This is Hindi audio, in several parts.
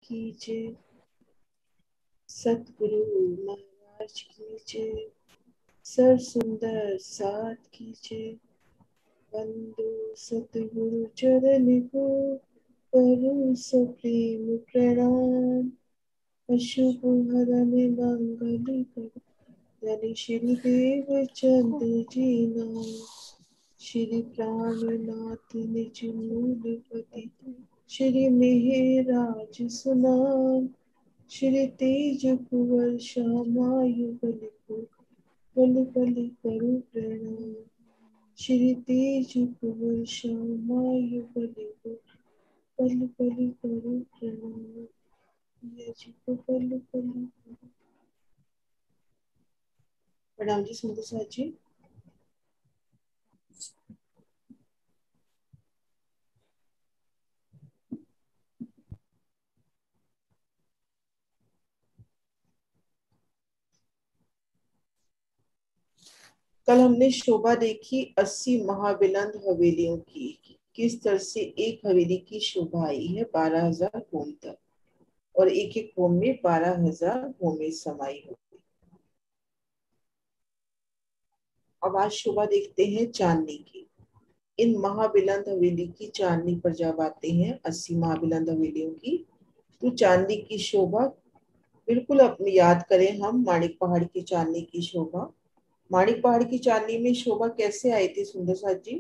की जय। सतगुरु महाराज की जय। सर सुंदर साथ की जय। वंदो सतगुरु चरण को करो सप्रेम प्रणाम। अशुभ हरण मंगल कर धनि श्री देव चंद जी नाम। श्री प्राणनाथ निज मूलपति श्री मेहराज सुनाम। श्री तेज कुंवर श्यामायु बल बल करो प्रणाम। श्री तेज कुंवर श्यामायु बल बल करो प्रणाम। यज को बल बल करो। प्रणाम जी सुंदर साथ जी। कल हमने शोभा देखी 80 महाबिलंद हवेलियों की। किस तरह से एक हवेली की शोभा आई है 12,000 होम तक, और एक एक होम में 12,000 होमें समाई होगी। अब आज शोभा देखते हैं चांदनी की। इन महाबिलंद हवेली की चांदनी पर जब आते हैं 80 महाबिलंद हवेलियों की, तो चांदनी की शोभा बिल्कुल अपनी याद करें हम माणिक पहाड़ की चांदनी की शोभा। माणिक पहाड़ की चांदनी में शोभा कैसे आई थी सुंदर साथ जी?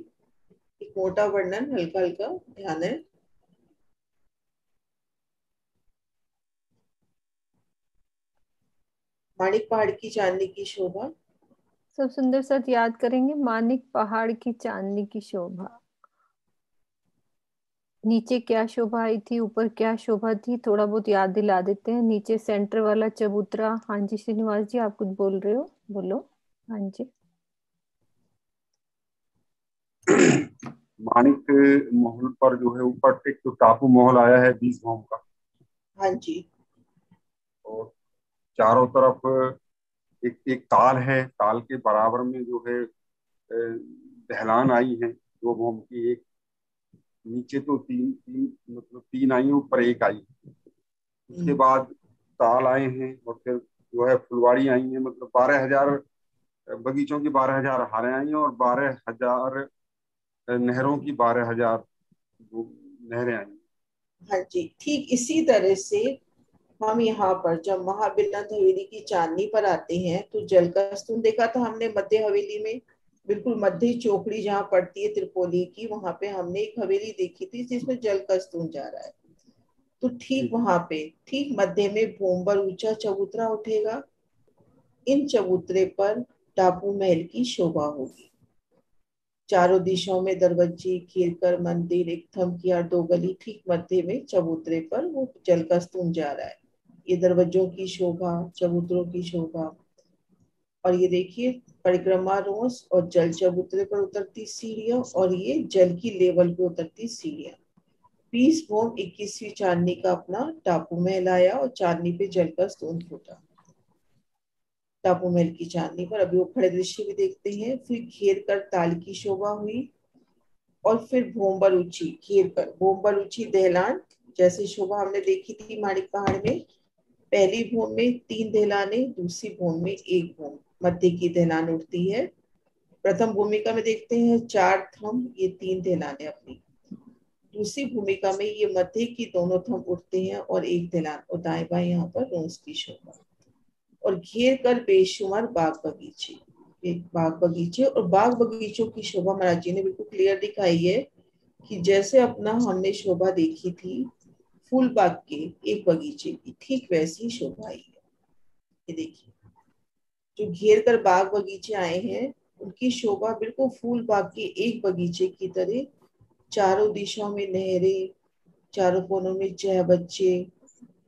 एक मोटा वर्णन हल्का हल्का ध्यान है। माणिक पहाड़ की चांदनी की शोभा। सब सुंदर साथ याद करेंगे। मानिक पहाड़ की चांदनी की शोभा। नीचे क्या शोभा आई थी, ऊपर क्या शोभा थी, थोड़ा बहुत याद दिला देते हैं। नीचे सेंटर वाला चबूतरा। हाँ जी श्रीनिवास जी, आप कुछ बोल रहे हो, बोलो। हाँ जी। माणिक महल पर जो है ऊपर एक तो टापू महल आया है 20 भवन का, हाँ जी। और चारों तरफ एक एक ताल है। ताल के बराबर में जो है दहलान आई है 2 भवन की। एक नीचे तो तीन तीन मतलब 3 आई है, ऊपर एक आई। उसके बाद ताल आए हैं, और फिर जो है फुलवाड़ी आई है। मतलब 12,000 बगीचों की 12,000 हारें आई हैं, और 12,000 नहरों की 12,000 नहरें आई हैं। हाँ जी, ठीक इसी तरह से हम यहाँ पर जब महाबिलंद हवेली की चांदनी पर आते हैं तो जल का स्तूप देखा था हमने मध्य हवेली में। बिल्कुल मध्य चौकड़ी जहाँ पड़ती है त्रिपोली की, वहां पे हमने एक हवेली देखी थी जिसमें जल का स्तूप जा रहा है। तो ठीक वहां पे ठीक मध्य में भूमबर ऊंचा चबूतरा उठेगा। इन चबूतरे पर टापू महल की शोभा होगी। चारों दिशाओं में दरवाजे, खीरकर मंदिर, एक थमकियार 2 गली, ठीक मध्य में चबूतरे पर वो जल का स्तूप जा रहा है। ये दरवाजों की शोभा, चबूतरों की शोभा। और ये देखिए परिक्रमा रोस और जल चबूतरे पर उतरती सीढ़ियां, और ये जल की लेवल पे उतरती सीढ़ियां। 20 भोम 21वीं चांदनी का अपना टापू महल आया और चांदनी पे जल का स्तूप फूटा। टापू महल की चांदनी पर अभी वो खड़े दृश्य भी देखते हैं। फिर घेर कर ताल की शोभा हुई, और फिर भोम्बर ऊंची घेर कर भोम्बर ऊंची दहलान। जैसे शोभा हमने देखी थी माणिक पहाड़ में, पहली भूम में 3 दहलाने, दूसरी भूम में 1 भूम, मध्य की दहलान उठती है। प्रथम भूमिका में देखते हैं 4 थंब, ये 3 दहलाने अपनी। दूसरी भूमिका में ये मध्य की दोनों थंब उठते हैं और 1 दहलान, और दाएं बाएं यहाँ पर रोज की शोभा। और घेर कर बेशुमार बाग बगीचे, एक बाग बगीचे। और बाग बगीचों की शोभा महाराज जी ने बिल्कुल क्लियर दिखाई है कि जैसे अपना हमने शोभा देखी थी फूल बाग के एक बगीचे की, ठीक वैसी शोभा आई है। ये देखिए जो घेर कर बाग बगीचे आए हैं उनकी शोभा बिल्कुल फूल बाग के एक बगीचे की तरह। चारों दिशाओं में नहरें, चारों कोनों में चह बच्चे,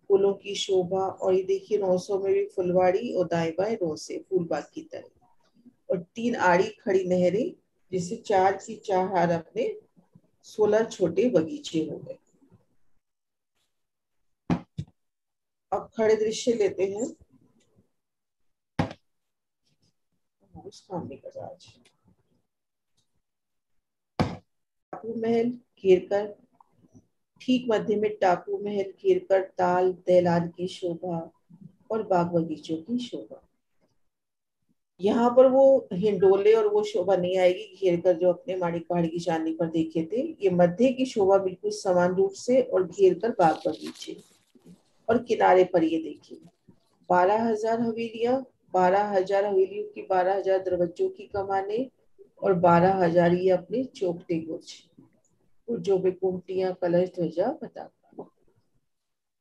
फूलों की शोभा। और ये देखिए रोसों में भी फुलवाड़ी और दाएं बाएं रोसे फूल बाग की तरह। और 3 आड़ी खड़ी नहरें, जिससे 4 की 4 हार अपने 16 छोटे बगीचे हो गए। अब खड़े दृश्य लेते हैं। उस काम नहीं कर रहा आज। टापू महल घेर कर ठीक मध्य में टापू महल घेर कर ताल दहलान की शोभा और बाग बगीचों की शोभा। यहाँ पर वो हिंडोले और वो शोभा नहीं आएगी घेर कर जो अपने माणिक पहाड़ की चांदनी पर देखे थे। ये मध्य की शोभा बिल्कुल समान रूप से और घेर कर बाग बगीचे और किनारे पर ये देखिए 12,000 हवेलियां, 12,000 हवेलियों की 12,000 दरवाजों की कमाने और 12,000 ये अपने चौखटे गुर्जों पे कुंटियां कलश ध्वजा पताका।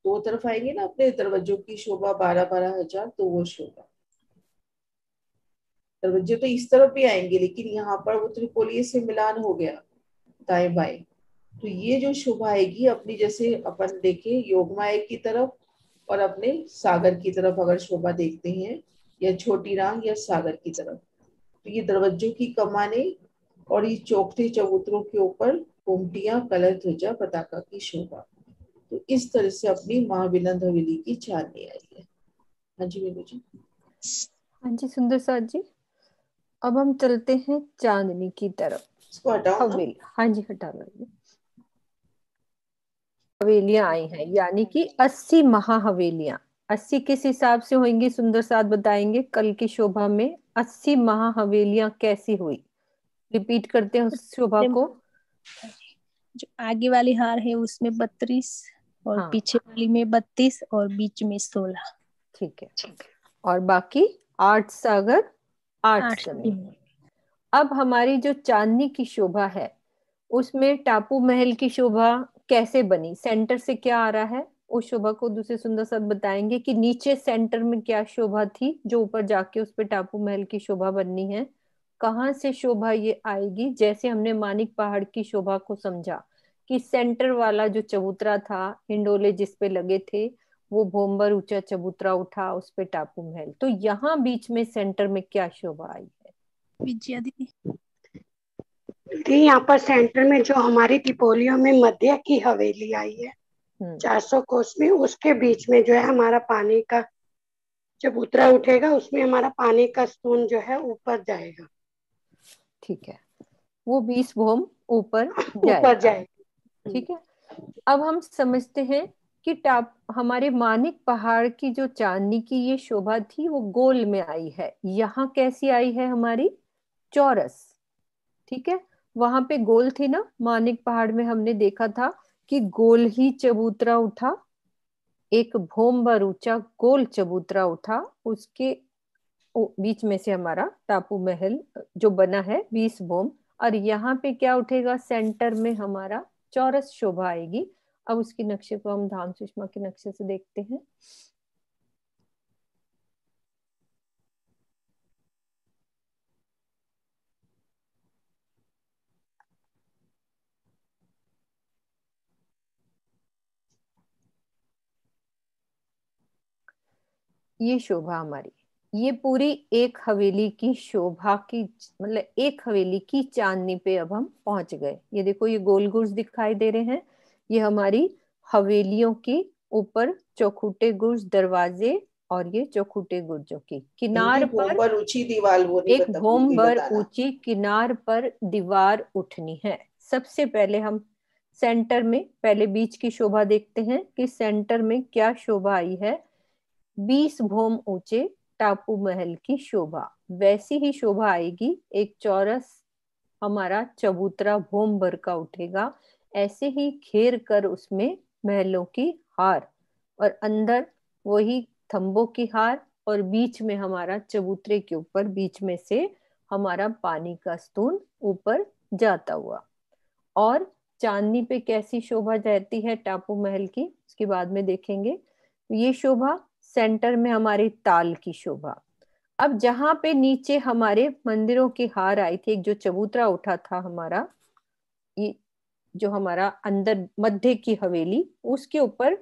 दो तरफ आएंगे ना अपने दरवाजों की शोभा 12,000 तो वो शोभा। दरवाजे तो इस तरफ भी आएंगे लेकिन यहाँ पर वो त्रिकोणीय से मिलान हो गया दाएं बाएं। तो ये जो शोभा आएगी अपनी जैसे अपन देखें योगमाया की तरफ और अपने सागर की तरफ अगर शोभा देखते हैं या छोटी रांग या सागर की तरफ, तो ये दरवाजों की कमाने और ये चौखटे चबूतरों के ऊपर कुमटियां कलश ध्वजा पताका की शोभा। तो इस तरह से अपनी महाविनंद हवेली की चांदनी आई है। हाँ जी मीनू जी। हाँ जी सुंदर साथ जी, अब हम चलते हैं चांदनी की तरफ। इसको हटाओ ना। हवेली, हाँ जी हटा लो। हवेलियां आई हैं यानी कि 80 महाहवेलियां। 80 किस हिसाब से होंगी सुंदर साथ बताएंगे कल की शोभा में 80 महाहवेलियां कैसी हुई। रिपीट करते हैं उस शोभा को। जो आगे वाली हार है उसमें 32 और हाँ पीछे वाली में 32 और बीच में 16। ठीक है, और बाकी 8 सागर 8 8 समय। अब हमारी जो चांदनी की शोभा है उसमें टापू महल की शोभा कैसे बनी, सेंटर से क्या आ रहा है उस शोभा को दूसरे सुंदर साथ बताएंगे कि नीचे सेंटर में क्या शोभा थी जो ऊपर जाके उस पे टापू महल की शोभा बननी है। कहाँ से शोभा ये आएगी, जैसे हमने मानिक पहाड़ की शोभा को समझा कि सेंटर वाला जो चबूतरा था हिंडोले जिस पे लगे थे वो भोंबर ऊंचा चबूतरा उठा उस पे टापू महल, तो यहाँ बीच में सेंटर में क्या शोभा आई है विजया दीदी? दीदी यहाँ पर सेंटर में जो हमारी तिपोलियों में मध्य की हवेली आई है 400 कोस में, उसके बीच में जो है हमारा पानी का चबूतरा उठेगा, उसमें हमारा पानी का स्तून जो है ऊपर जाएगा। ठीक है, वो 20 भोम ऊपर ऊपर जाएगा। ठीक है। अब हम समझते हैं कि टाप हमारे मानिक पहाड़ की जो चांदनी की ये शोभा थी वो गोल में आई है, यहाँ कैसी आई है हमारी चौरस। ठीक है, वहां पे गोल थी ना मानिक पहाड़ में, हमने देखा था कि गोल ही चबूतरा उठा, एक भोम भर ऊंचा गोल चबूतरा उठा, उसके बीच में से हमारा टापू महल जो बना है 20 भोम। और यहाँ पे क्या उठेगा, सेंटर में हमारा चौरस शोभा आएगी। अब उसके नक्शे को हम धाम सुषमा के नक्शे से देखते हैं। ये शोभा हमारी, ये पूरी एक हवेली की शोभा की, मतलब एक हवेली की चांदनी पे अब हम पहुंच गए। ये देखो ये गोल गुर्ज दिखाई दे रहे हैं, ये हमारी हवेलियों की ऊपर चौखुटे गुर्ज दरवाजे और ये चौखुटे गुर्जों की किनार पर भोंबर ऊंची दीवार वो नहीं एक बता भूल भोम गई भर बताना। ऊंची किनार पर दीवार उठनी है। सबसे पहले हम सेंटर में पहले बीच की शोभा देखते हैं कि सेंटर में क्या शोभा आई है। 20 भोम ऊंचे टापू महल की शोभा, वैसी ही शोभा आएगी एक चौरस हमारा चबूतरा भोम भर का उठेगा, ऐसे ही घेर कर उसमें महलों की हार और अंदर वही थंबों की हार और बीच में हमारा चबूतरे के ऊपर बीच में से हमारा पानी का स्तून ऊपर जाता हुआ। और चांदनी पे कैसी शोभा रहती है टापू महल की उसके बाद में देखेंगे। ये शोभा सेंटर में हमारी ताल की शोभा। अब जहां पे नीचे हमारे मंदिरों की हार आई थी, एक जो चबूतरा उठा था हमारा, ये जो हमारा अंदर मध्य की हवेली, उसके ऊपर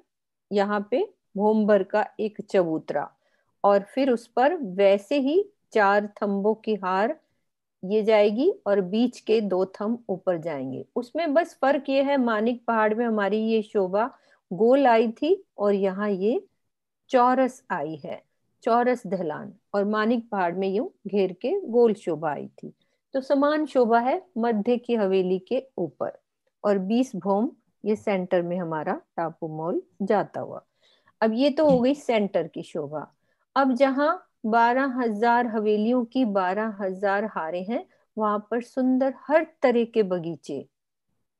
यहाँ पे भोमभर का एक चबूतरा और फिर उस पर वैसे ही 4 थंबों की हार ये जाएगी और बीच के 2 थंब ऊपर जाएंगे। उसमें बस फर्क ये है मानिक पहाड़ में हमारी ये शोभा गोल आई थी और यहाँ ये चौरस आई है, चौरस ढलान, और मानिक पहाड़ में यूं घेर के गोल शोभा आई थी। तो समान शोभा है मध्य की हवेली के ऊपर और 20 भोम ये सेंटर में हमारा टापू मॉल जाता हुआ। अब ये तो हो गई सेंटर की शोभा। अब जहाँ 12,000 हवेलियों की 12,000 हारें हैं, वहां पर सुंदर हर तरह के बगीचे,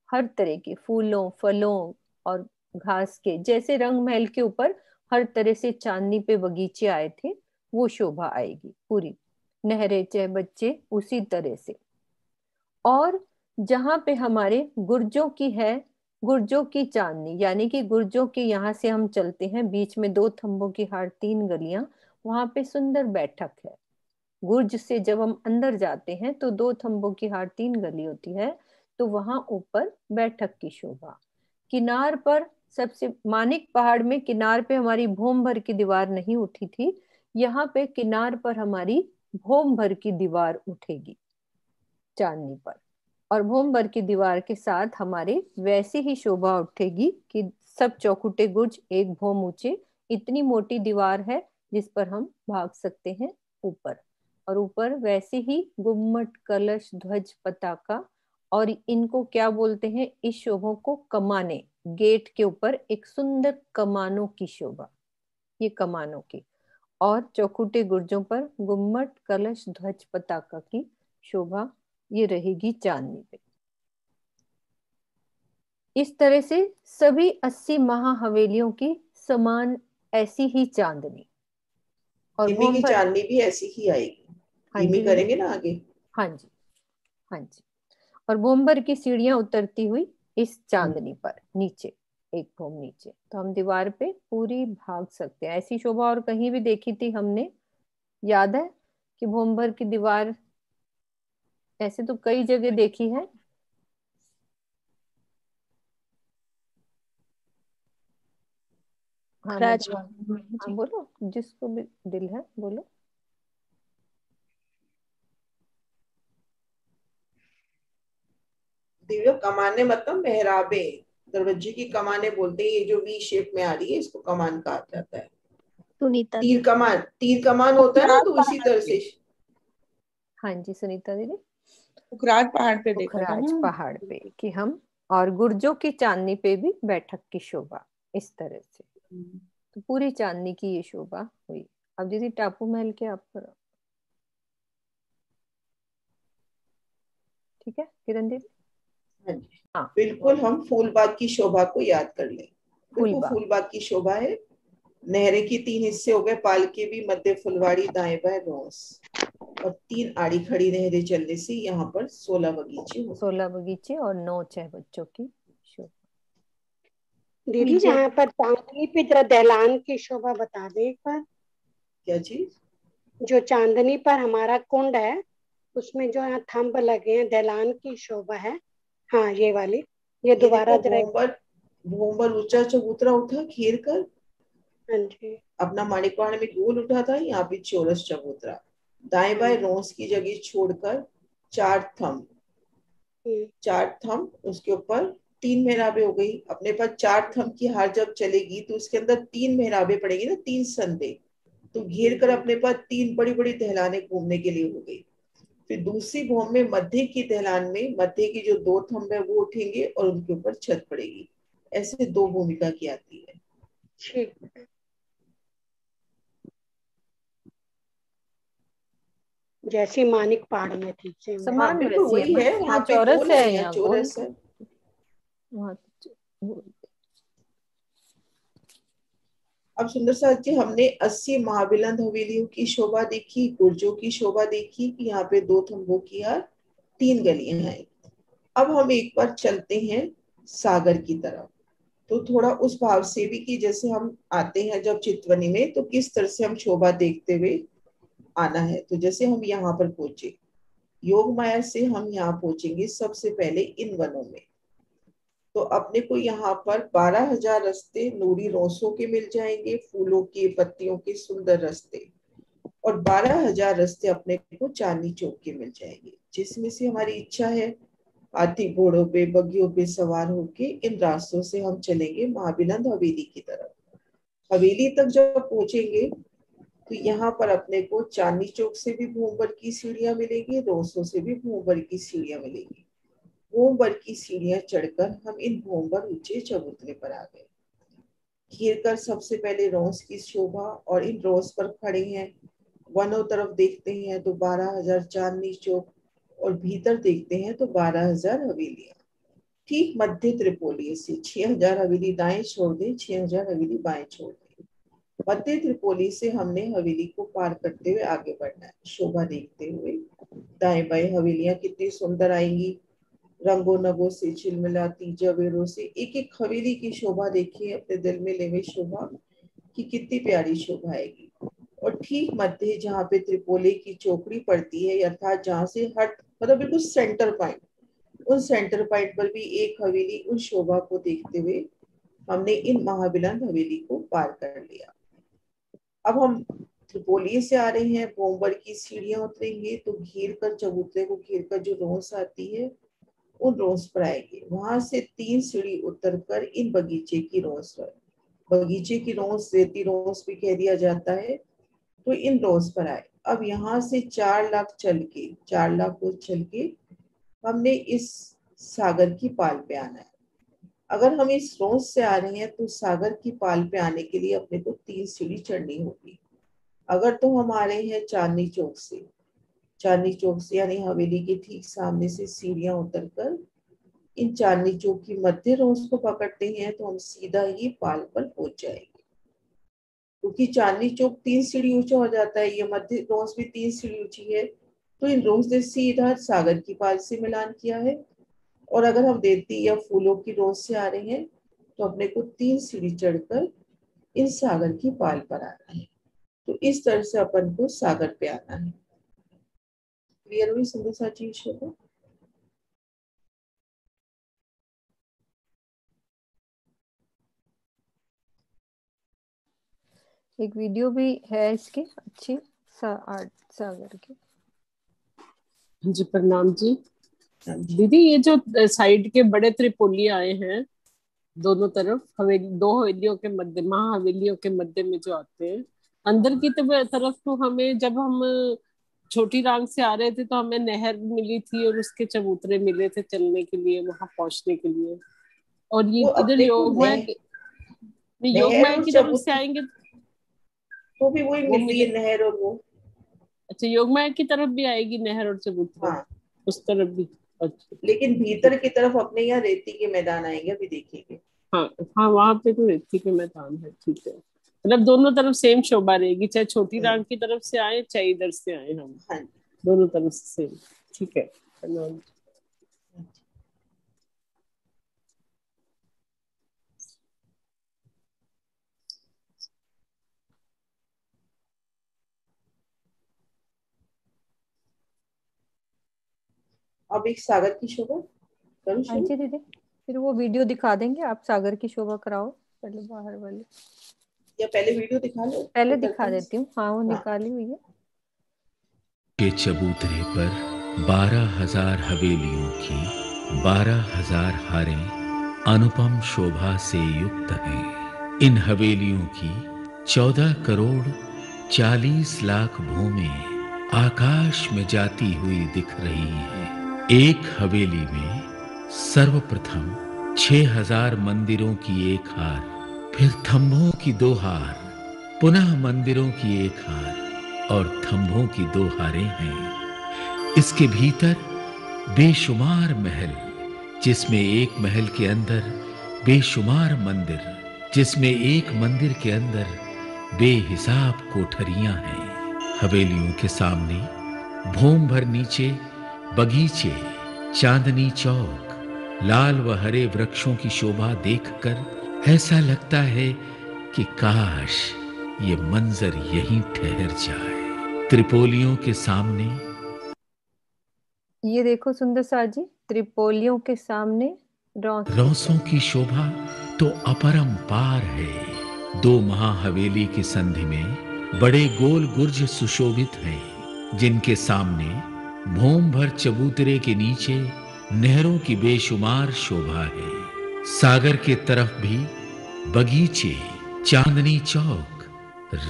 हर तरह के फूलों फलों और घास के, जैसे रंग महल के ऊपर हर तरह से चांदनी पे बगीचे आए थे, वो शोभा आएगी पूरी। नहरें चाहे बच्चे उसी तरह से। और जहां पे हमारे गुर्जों की है, गुर्जों की चांदनी, यानी कि गुर्जों के यहाँ से हम चलते हैं, बीच में 2 थंबों की हार 3 गलियां, वहां पे सुंदर बैठक है। गुर्ज से जब हम अंदर जाते हैं तो 2 थंबों की हार 3 गली होती है, तो वहां ऊपर बैठक की शोभा। किनार पर सबसे मानिक पहाड़ में किनार पे हमारी भूम भर की दीवार नहीं उठी थी, यहाँ पे किनार पर हमारी भूम भर की दीवार उठेगी चांदनी पर। और भूम भर की दीवार के साथ हमारे वैसी ही शोभा उठेगी कि सब चौखुटे गुर्ज एक भूम ऊंचे, इतनी मोटी दीवार है जिस पर हम भाग सकते हैं ऊपर। और ऊपर वैसे ही गुम्मट कलश ध्वज पताका, और इनको क्या बोलते हैं, इस शोभा को कमाने। गेट के ऊपर एक सुंदर कमानों की शोभा, ये कमानों की। और चौखुटे गुर्जों पर गुम्मट कलश ध्वज पताका की शोभा, ये रहेगी चांदनी पे। इस तरह से सभी 80 महाहवेलियों की समान ऐसी ही चांदनी। और धीमी की चांदनी भी ऐसी ही आएगी। हाँ धीमी जी करेंगे ना आगे। हाँ जी हाँ जी। और भूमभर की सीढ़ियां उतरती हुई इस चांदनी पर नीचे, एक भूम नीचे, तो हम दीवार पे पूरी भाग सकते हैं। ऐसी शोभा और कहीं भी देखी थी हमने, याद है कि भूमभर की दीवार ऐसे तो कई जगह देखी है। हाँ हाँ बोलो, जिसको भी दिल है बोलो। दिव्य कमाने मतलब मेहराबे, दरवाजे की कमाने बोलते हैं। ये जो वी शेप में आ रही है इसको कमान कहा जाता है। सुनीता तीर कमान, तीर कमान होता है ना, तो इसी तरह से। हाँ जी सुनीता दीदी। पुखराज पहाड़ पे देखा था पुखराज ना पहाड़ पे कि हम, और गुर्जों की चांदनी पे भी बैठक की शोभा इस तरह से। तो पूरी चांदनी की ये शोभा हुई। अब दीदी टापू महल के आप करो। ठीक है किरण दीदी। हाँ बिल्कुल, हम फूलबाग की शोभा को याद कर लें। बिल्कुल फूलबाग फूलबाग की शोभा है। नहरें की 3 हिस्से हो गए, पालके भी, मध्य फुलवाड़ी, दाएं बाएं रोस, और 3 आड़ी खड़ी नहरें चलने से यहाँ पर 16 बगीचे हो गए। 16 बगीचे और 9 चाय बच्चों की शोभा। दीदी यहाँ पर चांदनी पे जरा दहलान की शोभा बता दे एक बार। क्या चीज? जो चांदनी पर हमारा कुंड है, उसमें जो यहाँ थंब लगे हैं, दहलान की शोभा है। हाँ ये वाली, ये दोबारा जरा। भूमर ऊंचा चबूतरा उठा घेर कर, हाँ जी। अपना माणिकवाड़ में गोल उठा था, यहाँ पे चौरस चबूतरा। दाएं बाएं रोस की जगह छोड़कर 4 थंब, उसके ऊपर 3 मेहराबें हो गई। अपने पास 4 थंब की हार जब चलेगी तो उसके अंदर 3 मेहराबें पड़ेगी ना, 3 संदे, तो घेर कर अपने पास 3 बड़ी बड़ी दहलाने घूमने के लिए हो गई। फिर दूसरी भूम में मध्य की दहलान में मध्य की जो 2 थंब है वो उठेंगे और उनके ऊपर छत पड़ेगी। ऐसे 2 भूमिका की आती है। ठीक, जैसी मानिक पहाड़ में थी समान बिल्कुल वैसी है, वही है। वहां यहाँ पे चौरस गोल है, है, यहाँ यहाँ गोल चौरस है। वहाँ अब सुंदर साथ जी, हमने 80 महाबिलंद हवेलियों की शोभा देखी, गुर्जों की शोभा देखी कि यहाँ पे 2 थंबों की यार 3 गलियां हैं। अब हम एक बार चलते हैं सागर की तरफ, तो थोड़ा उस भाव से भी कि जैसे हम आते हैं जब चितवनी में, तो किस तरह से हम शोभा देखते हुए आना है। तो जैसे हम यहाँ पर पहुंचे, योग माया से हम यहाँ पहुंचेंगे सबसे पहले इन वनों में। तो अपने को यहाँ पर 12,000 रास्ते नूरी रोसों के मिल जाएंगे, फूलों के, पत्तियों के सुंदर रास्ते, और 12,000 रास्ते अपने को चांदनी चौक के मिल जाएंगे, जिसमें से हमारी इच्छा है हाथी घोड़ों पे, बगियों पे सवार होके इन रास्तों से हम चलेंगे महाबिलंद हवेली की तरफ। हवेली तक जब पहुंचेंगे तो यहाँ पर अपने को चांदनी चौक से भी भूमभर की सीढ़ियां मिलेगी, रोसों से भी भूमभर की सीढ़ियां मिलेगी। भूमभर की सीढ़ियां चढ़कर हम इन भूमभर ऊंचे चबूतरे पर आ गए। घेर कर सबसे पहले रोज की शोभा, और इन रोज पर खड़े हैं। वनों तरफ देखते हैं तो 12,000 चांदनी चौक, और भीतर देखते हैं तो 12,000 हवेलियां। ठीक मध्य त्रिपोली से 6,000 हवेली दाएं छोड़ दें, 6,000 हवेली बाएं छोड़ दें। मध्य त्रिपोली से हमने हवेली को पार करते हुए आगे बढ़ना है, शोभा देखते हुए। दाएं बाएं हवेलियां कितनी सुंदर आएंगी, रंगों नगों से झिलमिलाती, जवेरों से। एक एक हवेली की शोभा देखिए, अपने दिल में लेवे शोभा कि कितनी प्यारी शोभा आएगी। और ठीक मध्य जहाँ पे त्रिपोली की चौकड़ी पड़ती है, अर्थात जहाँ से हट मतलब बिल्कुल सेंटर पॉइंट, उन सेंटर पॉइंट पर भी एक हवेली, उन शोभा को देखते हुए हमने इन महाबिलंद हवेली को पार कर लिया। अब हम त्रिपोली से आ रहे हैं, भूमभर की सीढ़ियां उतरेंगे तो घेर कर, चबूतरे को घेर कर जो रोस आती है उन रोस पर आएंगे। वहां से 3 सीढ़ी उतर कर इन बगीचे की रोस पर, बगीचे की रोस रेती रोस भी कह दिया जाता है, तो इन रोस पर आए। अब यहाँ से 4 लाख चल के हमने इस सागर की पाल पे आना है। अगर हम इस रोज से आ रहे हैं तो सागर की पाल पे आने के लिए अपने को 3 सीढ़ी चढ़नी होगी। अगर तो हम आ रहे हैं चांदनी चौक से यानी हवेली के ठीक सामने से सीढ़ियां उतरकर इन चांदनी चौक की मध्य रोज को पकड़ते हैं तो हम सीधा ही पाल पर पहुंच जाएंगे। क्योंकि चांदनी चौक 3 सीढ़ी ऊंचा हो जाता है, ये मध्य रोज भी 3 सीढ़ी ऊंची है, तो इन रोज ने सीधा सागर की पाल से मिलान किया है। और अगर हम देती या फूलों की रोज से आ रहे हैं तो अपने को 3 सीढ़ी चढ़कर इन सागर की पाल पर आना है। तो इस तरह से अपन को सागर पे आना है। क्लियर हुई सुंदर चीज को? एक वीडियो भी है इसकी अच्छी सागर की। जी प्रणाम जी। दीदी ये जो साइड के बड़े त्रिपोली आए हैं दोनों तरफ, हवेली, 2 हवेलियों के मध्य, महाहवेलियों के मध्य में जो आते हैं, अंदर की तरफ तो हमें, जब हम छोटी रांग से आ रहे थे तो हमें नहर मिली थी और उसके चबूतरे मिले थे चलने के लिए, वहां पहुंचने के लिए। और ये इधर योगमाया की तरफ से आएंगे तो भी वही मिल रही है नहर और वो। अच्छा, योगमाया की तरफ भी आएगी नहर और चबूतरा? हाँ। उस तरफ भी। अच्छा। लेकिन भीतर की तरफ अपने यहाँ रेती के मैदान आएंगे, अभी देखेंगे। हाँ हाँ, वहां पे तो रेती के मैदान है। ठीक है, मतलब दोनों तरफ सेम शोभा रहेगी, चाहे छोटी रांग की तरफ से आए चाहे इधर से आए हम। हाँ, दोनों तरफ से सेम। ठीक है। अब एक सागर की शोभा। हाँ जी दीदी, फिर वो वीडियो दिखा देंगे, आप सागर की शोभा कराओ पहले बाहर वाले, या पहले वीडियो दिखा लो? पहले दिखा देती हूँ। हाँ, वो निकाली हुई है। के चबूतरे पर 12,000 हवेलियों की 12,000 हारें अनुपम शोभा से युक्त हैं। इन हवेलियों की 14 करोड़ 40 लाख भूमें आकाश में जाती हुई दिख रही हैं। एक हवेली में सर्वप्रथम 6,000 मंदिरों की एक हार, फिर थंभों की 2 हार, पुनः मंदिरों की एक हार और थंभों की 2 हारें हैं। इसके भीतर बेशुमार महल, जिसमें एक महल के अंदर बेशुमार मंदिर, जिसमें एक मंदिर के अंदर बेहिसाब कोठरियां हैं। हवेलियों के सामने भूम भर नीचे बगीचे, चांदनी चौक, लाल व हरे वृक्षों की शोभा देखकर ऐसा लगता है कि काश ये मंजर यहीं ठहर जाए। त्रिपोलियों के सामने, ये देखो सुंदर सा जी, त्रिपोलियों के सामने रौसों की शोभा तो अपरंपार है। 2 महाहवेली की संधि में बड़े गोल गुर्ज सुशोभित हैं, जिनके सामने भूम भर चबूतरे के नीचे नहरों की बेशुमार शोभा है। सागर के तरफ भी बगीचे, चांदनी चौक,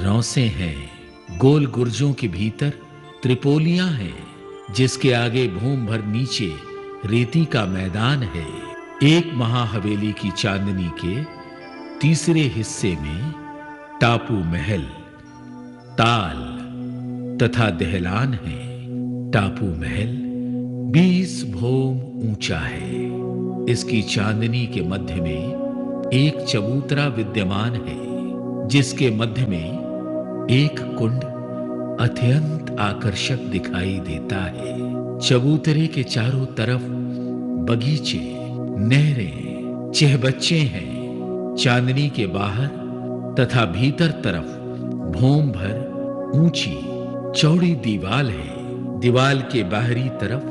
रौसें हैं। गोल गुर्जों के भीतर त्रिपोलियां हैं, जिसके आगे भूम भर नीचे रेती का मैदान है। एक महाहवेली की चांदनी के तीसरे हिस्से में टापू महल, ताल तथा दहलान है। टापू महल 20 भोम ऊंचा है। इसकी चांदनी के मध्य में एक चबूतरा विद्यमान है, जिसके मध्य में एक कुंड अत्यंत आकर्षक दिखाई देता है। चबूतरे के चारों तरफ बगीचे, नहरें, चहबच्चे हैं। चांदनी के बाहर तथा भीतर तरफ भोम भर ऊंची चौड़ी दीवाल है। दीवाल के बाहरी तरफ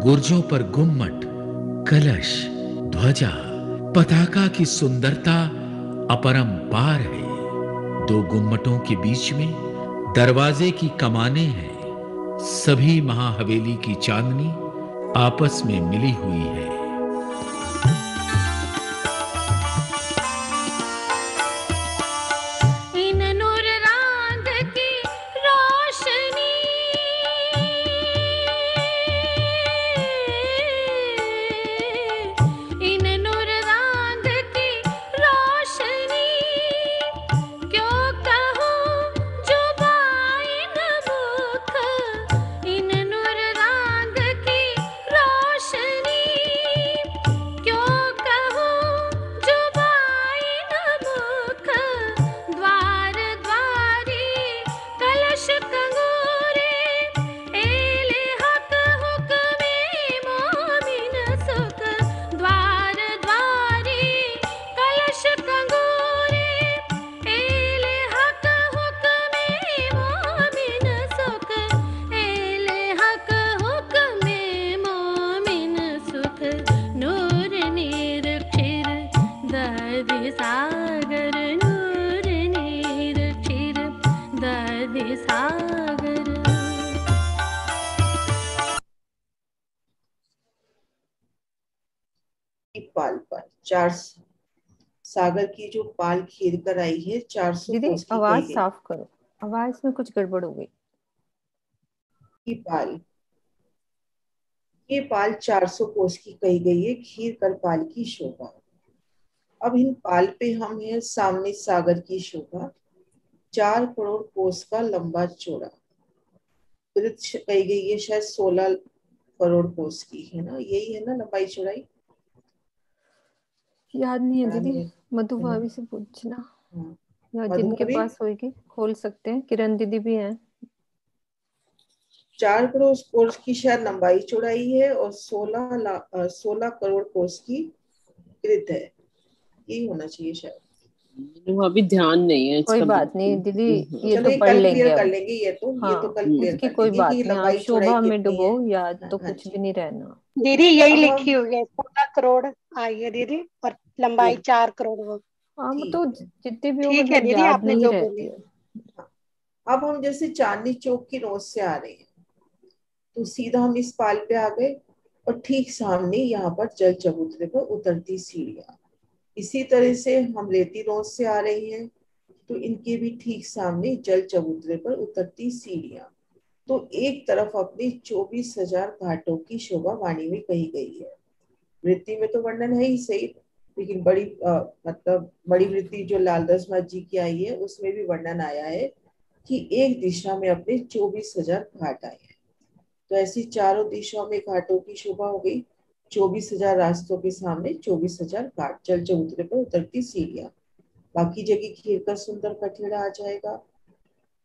गुर्जों पर गुम्मट, कलश, ध्वजा, पताका की सुंदरता अपरंपार है। दो गुम्मटों के बीच में दरवाजे की कमानें हैं। सभी महाहवेली की चांदनी आपस में मिली हुई है। पाल पर 4 सागर की जो पाल खेद कर आई है 400 दीदी कोस की आवाज कही गई। साफ करो, आवाज में कुछ गड़बड़ हो गई। ये पाल 400 कोस की कही गई है, खीर कर पाल की शोभा। अब इन पाल पे हम है सामने सागर की शोभा, 4 करोड़ कोस का लंबा चौड़ा। वृक्ष कही गई है शायद 16 करोड़ कोस की है ना, यही है ना लंबाई चौड़ाई? याद नहीं है दीदी, मधु भाभी से पूछना। या जिनके पास होगी खोल सकते हैं, किरण दीदी भी हैं। 4 करोड़ कोस की शायद लंबाई चौड़ाई है और 16 करोड़ कोस की कृत है, यही होना चाहिए शायद। अभी ध्यान नहीं है। कोई बात नहीं दीदी, ये तो पढ़ लेंगे। कर लेंगे ये तो कल क्लियर कर कोई बात नहीं। शोभा में डुबो, याद तो हाँ कुछ भी नहीं रहना। दीदी यही लिखी हुई है 16 करोड़ आई है दीदी, और लंबाई 4 करोड़ वो। तो जितने भी ठीक है दीदी, आपने जो बोली। अब हम जैसे चांदनी चौक की रोड से आ रहे हैं तो सीधा हम इस पाल पे आ गए और ठीक सामने यहाँ पर जल चबूतरे पर उतरती सीढ़ियां। इसी तरह से हम रेती रोड से आ रहे हैं तो इनके भी ठीक सामने जल चबूतरे पर उतरती सीढ़ियां। तो एक तरफ अपनी 24,000 घाटों की शोभा वाणी में कही गई है। वृत्ति में तो वर्णन है ही सही, लेकिन मतलब बड़ी वृत्ति जो लालदास महाराज जी की आई है उसमें भी वर्णन आया है कि एक दिशा में अपने 24,000 घाट आए हैं। तो ऐसी चारों दिशाओं में घाटों की शोभा हो गई। 24,000 रास्तों के सामने 24,000 घाट, जल चबूतरे पर उतरती सीढ़ियां। बाकी जगह खीर का सुंदर कठेड़ा आ जाएगा।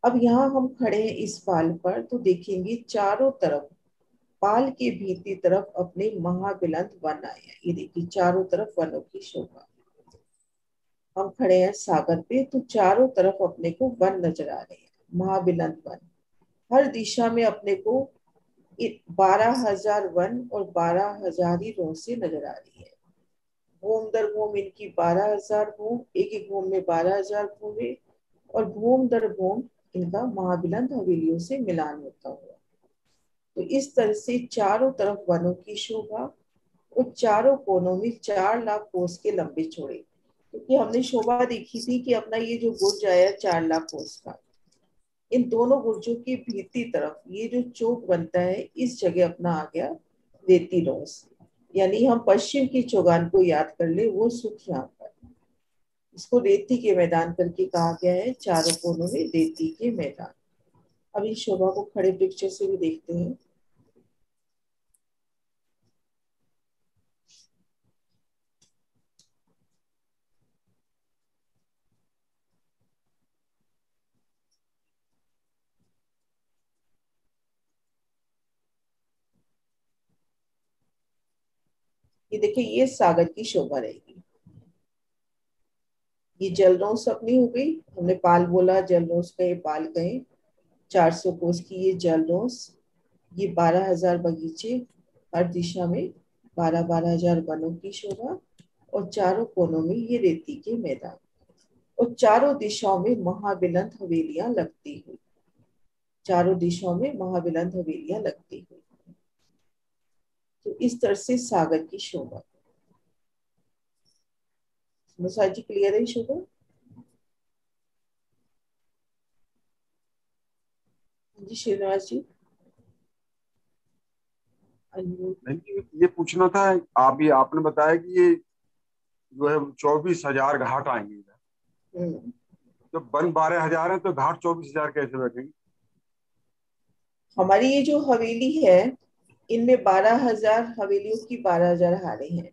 अब यहाँ हम खड़े हैं इस पाल पर तो देखेंगे चारों तरफ पाल के भीतरी तरफ अपने महाबिलंद वन आए हैं। ये देखिए चारों तरफ वनों की शोभा। हम खड़े हैं सागर पे तो चारों तरफ अपने को वन नजर आ रहे हैं, महाबिलंद वन। हर दिशा में अपने को 12,000 वन और 12,000 ही रोसे नजर आ रही है। भूम दर भूम इनकी 12,000 भूम, एक एक भूम में 12,000 भूमि और भूम दर भूम इनका महाबिलंद हवेलियों से मिलान होता हुआ। तो इस तरह से चारों तरफ वनों की शोभा और चारों कोनों में 4 लाख कोस के लंबे चौड़े। क्योंकि हमने शोभा देखी थी कि अपना ये जो गुर्ज आया 4 लाख कोस का, इन दोनों गुर्जों की भीतरी तरफ ये जो चौक बनता है इस जगह अपना आ गया रेती रोस। यानी हम पश्चिम की चौगान को याद कर ले, वो सुख यहाँ पर। इसको रेती के मैदान करके कहा गया है, चारों कोनों में रेती के मैदान। अब इस शोभा को खड़े पिक्चर से भी देखते हैं। ये देखिए, ये सागर की शोभा रहेगी। ये जलरोस अपनी हो गई, हमने पाल बोला, जलरोस कहे, पाल कहे। 400 कोस की ये जलरोस, ये 12,000 बगीचे, हर दिशा में 12,000 वनों की शोभा, और चारों कोनों में ये रेती के मैदान, और चारों दिशाओं में महाबिलंद हवेलियां लगती हुई, चारों दिशाओं में महाबिलंद हवेलियां लगती हुई। तो इस तरह से सागर की शोभा। जी क्लियर है शोभा? जी श्रीनिवास जी। ये पूछना था, आपने बताया कि ये जो है 24,000 घाट आएंगे इधर। जब वन 12,000 है तो घाट 24,000 कैसे बैठेंगे? हमारी ये जो हवेली है, इनमें 12,000 हवेलियों की 12,000 हारे हैं।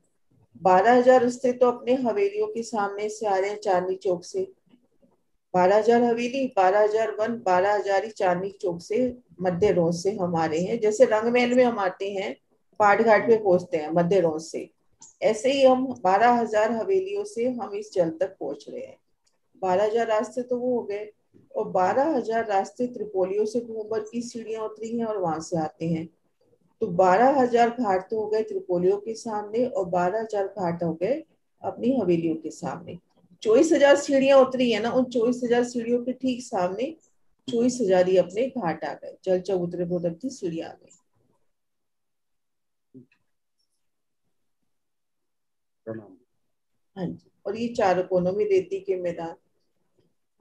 12,000 रिश्ते तो अपने हवेलियों के सामने से आ रहे हैं, चांदनी चौक से। 12,000 हवेली, 12,000 वन, 12,000 ही चांदनी चौक से, मध्य रोज से हम आ रहे हैं। जैसे रंगमहल में हम आते हैं, पाट घाट पे पहुंचते हैं मध्य रोज से, ऐसे ही हम 12,000 हवेलियों से हम इस जल तक पहुंच रहे हैं। 12,000 रास्ते तो वो हो गए, और 12,000 रास्ते त्रिपोलियों से घूमर की सीढ़ियां उतरी हैं और वहां से आते हैं। तो 12,000 घाट तो हो गए त्रिपोलियों के सामने, और 12,000 घाट हो गए अपनी हवेलियों के सामने। 24,000 सीढ़ियां उतरी है ना, उन 24,000 सीढ़ियों के ठीक सामने 24,000 ही अपने घाट आ गए। जल चबूतरे बोधक की सीढ़ी आ गई। हाँ जी, और ये चारों कोनों में रेती के मैदान।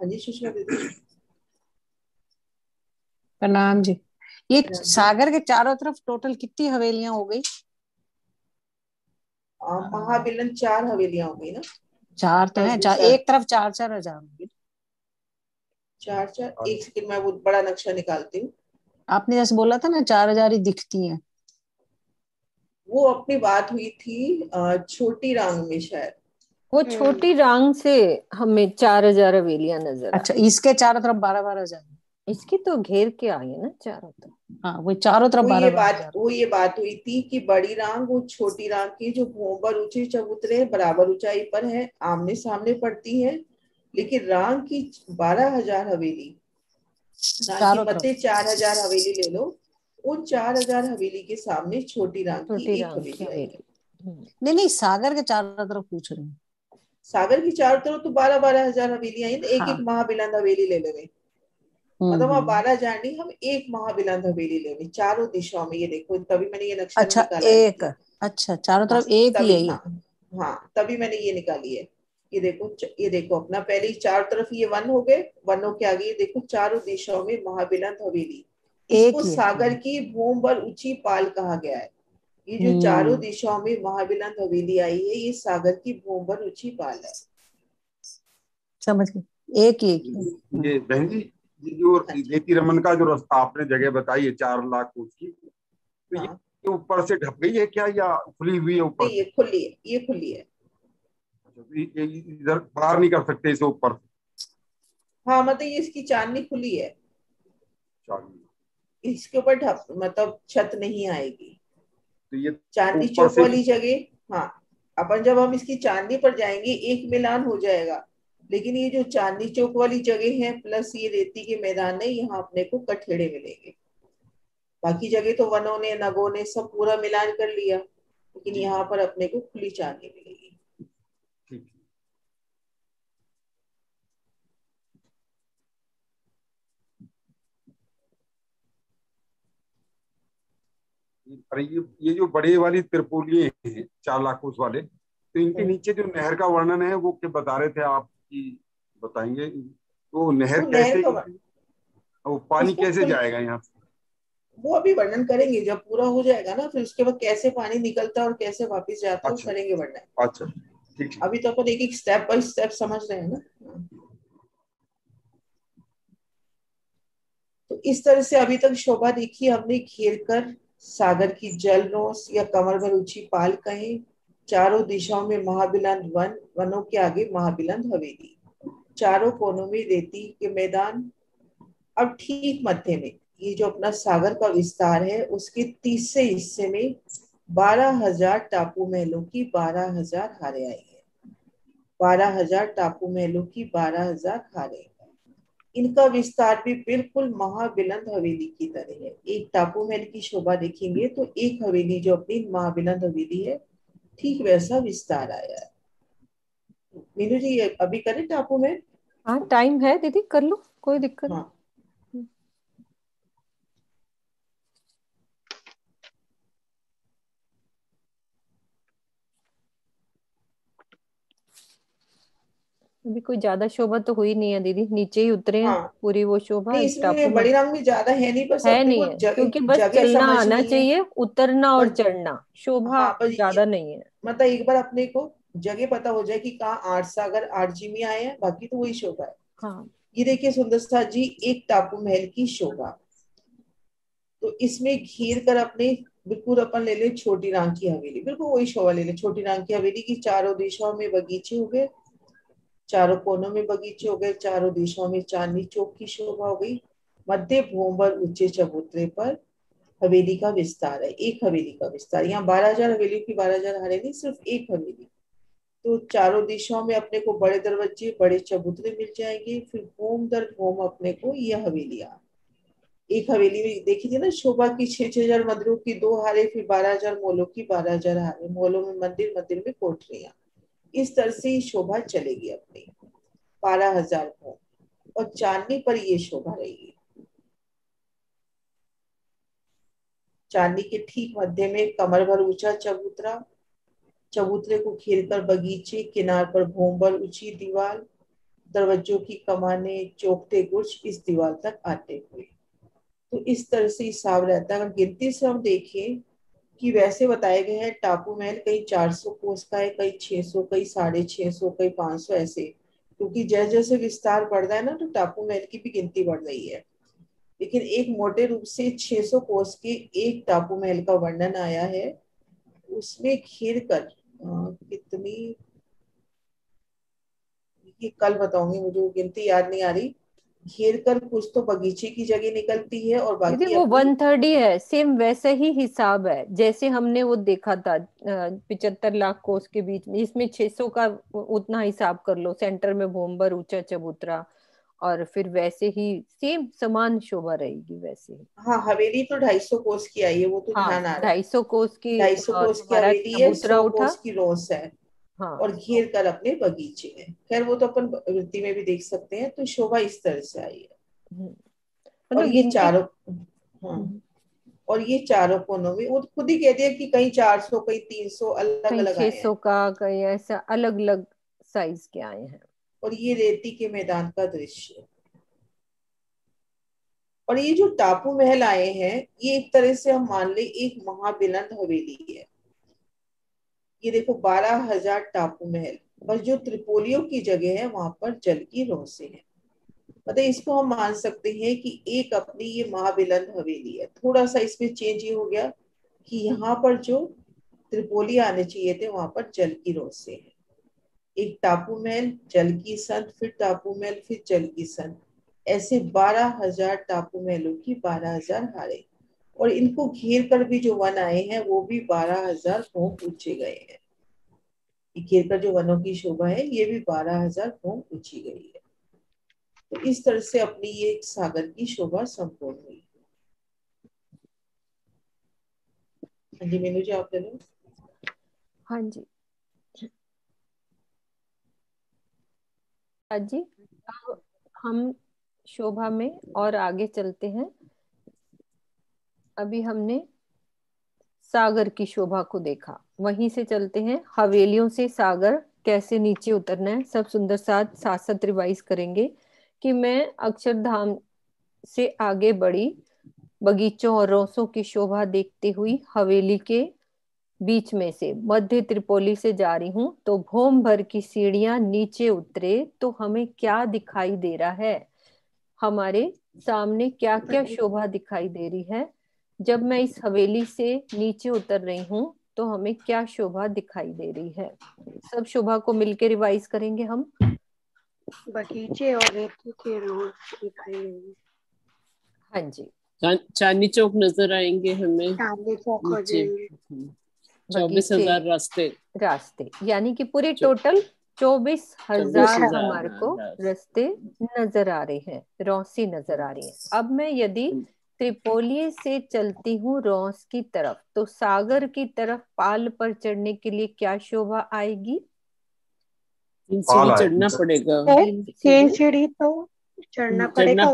हाँ जी सुषमा दीदी। प्रणाम जी। ये सागर के चारों तरफ टोटल कितनी हवेलियां हो गई? महाबिलन 4 हवेलियां हो गई ना। 4 तो है, एक तरफ 4,000 होगी। 4, एक सेकंड में वो बड़ा नक्शा निकालती हूँ। आपने जैसे बोला था ना 4,000 ही दिखती हैं। वो अपनी बात हुई थी छोटी रांग में शायद। वो छोटी रांग से हमें 4,000 हवेलियां नजर। अच्छा, इसके चारों तरफ 12,000। इसकी तो घेर के आई है ना चारों तरफ। हाँ, वो चारों तरफ 12,000। वो ये बात हुई थी कि बड़ी रांग वो छोटी रांग की जो भूंबर ऊंचे चबूतरे बराबर ऊंचाई पर है, आमने सामने पड़ती है, लेकिन रांग की 12,000 हवेली, रांग की मते 4,000 हवेली ले लो, उन 4,000 हवेली के सामने छोटी रांग की एक हवेली आएगी। नहीं, सागर के चारों तरफ पूछ रही हूँ। सागर की चारों तरफ तो 12,000 हवेलियां हैं, एक एक महाबिलंद हवेली ले लेंगे। मतलब वहाँ 12,000 नहीं, हम एक महाबिलंद हवेली ले लेंगे चारों दिशाओं में। ये देखो, तभी मैंने ये नक्शा निकाला एक। अच्छा, चारों तरफ एक ही है। हाँ, तभी मैंने ये निकाली है। ये देखो अपना पहले ही चारों तरफ ये वन हो गए, वनों के आगे ये देखो चारों दिशाओं में महाबिलंद हवेली। इसको सागर की भूमभर ऊंची पाल कहा गया है। ये जो चारों दिशाओं में महाबिलंद हवेली आई है, ये सागर की भूमभर ऊंची पाल है। समझ गए, एक ही। ये बहन जी, ये जो रेती रमन का जो रास्ता आपने जगह बताई है 4 लाख कोस की, तो ये ऊपर से ढक गई है क्या या खुली हुई है ऊपर? ये खुली है, ये खुली है। इधर पार नहीं कर सकते इसे ऊपर? हाँ, मतलब ये इसकी चांदनी खुली है, इसके ऊपर मतलब छत नहीं आएगी। तो ये चांदनी चौक वाली जगह, हाँ, अपन जब हम इसकी चांदनी पर जाएंगे एक मिलान हो जाएगा, लेकिन ये जो चांदनी चौक वाली जगह है प्लस ये रेती के मैदान है, यहाँ अपने को कठेड़े मिलेंगे। बाकी जगह तो वनों ने, नगों ने सब पूरा मिलान कर लिया, लेकिन यहाँ पर अपने को खुली चांदनी मिलेगी। अरे ये जो बड़े वाली त्रिपोलिये हैं 4 लाख कोस वाले, तो इनके नीचे जो नहर का वर्णन है वो क्या बता रहे थे आप, कि बताएंगे तो नहर कैसे, वो पानी कैसे जाएगा यहाँ से? वो अभी वर्णन करेंगे जब पूरा हो जाएगा ना, फिर उसके बाद कैसे पानी निकलता है और कैसे वापस जाता है वो अच्छा करेंगे वर्णन। अच्छा ठीक है। अभी तो अपन एक एक स्टेप बाय स्टेप समझ रहे हैं ना। तो इस तरह से अभी तक शोभा देखी हमने, घेर कर सागर की जल रोस या कमर भर ऊंची पाल कहें, चारों दिशाओं में महाबिलंद वन, वनों के आगे महाबिलंद हवेली, चारों कोनों में रेती के मैदान। अब ठीक मध्य में ये जो अपना सागर का विस्तार है, उसके तीसरे हिस्से में 12,000 टापू महलों की 12,000 हारें आई है। 12,000 टापू महलों की 12,000 हारें। इनका विस्तार भी बिल्कुल महाबिलंद हवेली की तरह है। एक टापू महल की शोभा देखेंगे तो एक हवेली जो अपनी महाबिलंद हवेली है, ठीक वैसा विस्तार आया है। मीनू जी अभी करें टापू महल? हाँ टाइम है दीदी, कर लो, कोई दिक्कत नहीं। हाँ अभी कोई ज्यादा शोभा तो हुई नहीं है दीदी, नीचे ही उतरे हैं हाँ, पूरी वो शोभा नहीं एक टापू इसमें में। बड़ी राम में ज्यादा है नहीं, बस है अपने नहीं को है, क्योंकि बस जगह चलना आना समझनी है। चाहिए, उतरना और बस चढ़ना, शोभा हाँ, बस ज्यादा नहीं है। मतलब एक बार अपने को जगह पता हो जाए कि कहाँ आठ सागर आठ जी में आए हैं, बाकी तो वही शोभा है। हाँ ये देखिए सुंदर सा जी, एक टापू महल की शोभा। तो इसमें घेर कर अपने बिल्कुल अपन ले ले छोटी राम की हवेली, बिल्कुल वही शोभा ले ले। छोटी राम की हवेली की चारों दिशाओं में बगीचे हो गए, चारों कोनों में बगीचे हो गए, चारों दिशाओं में चांदनी चौक की शोभा हो गई। मध्य भूमि पर ऊंचे चबूतरे पर हवेली का विस्तार है, एक हवेली का विस्तार। यहाँ 12,000 हवेली की 12,000 हारे नहीं, सिर्फ एक हवेली। तो चारों दिशाओं में अपने को बड़े दरवाजे बड़े चबूतरे मिल जाएंगे। फिर भूम दर भूम अपने को यह हवेलियां, एक हवेली में देखी थी ना शोभा की 6,000 मंदिरों की 2 हारे, फिर 12,000 मोलों की 12,000 हारे, मोलों में मंदिर, मंदिर में कोठरियां। इस तरह से ही शोभा चलेगी अपनी 12,000 भूम। और चांदनी पर ये शोभा रहेगी। चांदनी के ठीक मध्य में कमर भर ऊंचा चबूतरा, चबूतरे को घेर कर बगीचे, किनार पर भूम भर ऊंची दीवार, दरवाजों की कमाने, चौखटे गुर्ज इस दीवार तक आते हुए। तो इस तरह से हिसाब रहता है। अगर गिनती से हम देखें कि वैसे बताए गए हैं टापू महल, कहीं 400 कोस का है, कहीं 600, कहीं 650, कहीं 500 ऐसे, क्योंकि जैसे जैसे विस्तार बढ़ रहा है ना, तो टापू महल की भी गिनती बढ़ रही है। लेकिन एक मोटे रूप से 600 कोस के एक टापू महल का वर्णन आया है। उसमें घेर कर कितनी, ये कल बताऊंगी, मुझे वो गिनती याद नहीं आ रही। घेर कर कुछ तो बगीचे की जगह निकलती है और दीदी बाकी वो अपनी 130 है, सेम वैसा ही हिसाब है जैसे हमने वो देखा था 75 लाख कोस के बीच में। इसमें 600 का उतना हिसाब कर लो, सेंटर में भोंबर ऊंचा चबूतरा, और फिर वैसे ही सेम समान शोभा रहेगी वैसे ही। हाँ, हवेली तो 250 कोस की आई है, वो तो हाँ ध्यान आ रहा है। 250 कोस की 250 कोस की तुम्हारा हवेली है, चबूतरा 100 उठा। कोस की रोस है, हाँ और घेर कर अपने बगीचे है। खैर वो तो अपन वृत्ति में भी देख सकते हैं। तो शोभा इस तरह से आई है। और मतलब ये गिनती। चारों, हाँ, और ये चारों कोनों में वो खुद ही कहते हैं कि कहीं 400, कहीं 300 अलग कहीं अलग आए हैं। 600 का, कहीं ऐसा अलग अलग साइज के आए हैं। और ये रेती के मैदान का दृश्य। और ये जो टापू महल आए हैं, ये एक तरह से हम मान ले एक महाबिलंद हवेली है। ये देखो 12,000 टापू महल, पर जो त्रिपोलियों की जगह है वहां पर जल की रोसे हैं। मतलब इसको हम मान सकते हैं कि एक अपनी ये महाबिलंद हवेली है। थोड़ा सा इसमें चेंज ये हो गया कि यहाँ पर जो त्रिपोली आने चाहिए थे वहां पर जल की रोसे हैं। एक टापू महल, जल की संत, फिर टापू महल, फिर जल की संत, ऐसे 12,000 टापू महलों की 12,000 हारे। और इनको घेर कर भी जो वन आए हैं वो भी 12,000 भों पूछे गए हैं। घेर कर जो वनों की शोभा है ये भी 12,000 भों पूछी गई है। तो इस तरह से अपनी ये सागर की शोभा संपूर्ण हुई। हाँ जी मीनू जी आप ले लो। हाँ जी जी, अब हम शोभा में और आगे चलते हैं। अभी हमने सागर की शोभा को देखा, वहीं से चलते हैं हवेलियों से सागर कैसे नीचे उतरना है। सब सुंदर साथ साथ साथ रिवाइज करेंगे कि मैं अक्षरधाम से आगे बढ़ी बगीचों और रोसों की शोभा देखती हुई हवेली के बीच में से मध्य त्रिपोली से जा रही हूँ, तो भोम भर की सीढ़ियां नीचे उतरे तो हमें क्या दिखाई दे रहा है? हमारे सामने क्या क्या शोभा दिखाई दे रही है? जब मैं इस हवेली से नीचे उतर रही हूँ तो हमें क्या शोभा दिखाई दे रही है? सब शोभा को मिलकर रिवाइज करेंगे हम। बगीचे और रेती के रोड दिखाई देंगे। हाँ जी, चांदनी चौक नजर आएंगे हमें, चांदनी चौक हो नीचे जाएंगे। 24,000 रास्ते, यानी कि पूरे टोटल 24,000 हमारे को रास्ते नजर आ रहे हैं, रौसी नजर आ रही है। अब मैं यदि त्रिपोली से चलती हूँ रौस की तरफ, तो सागर की तरफ पाल पर चढ़ने के लिए क्या शोभा आएगी? 3 सीढ़ी चढ़ना पड़ेगा। 3 सीढ़ी तो चढ़ना पड़ेगा,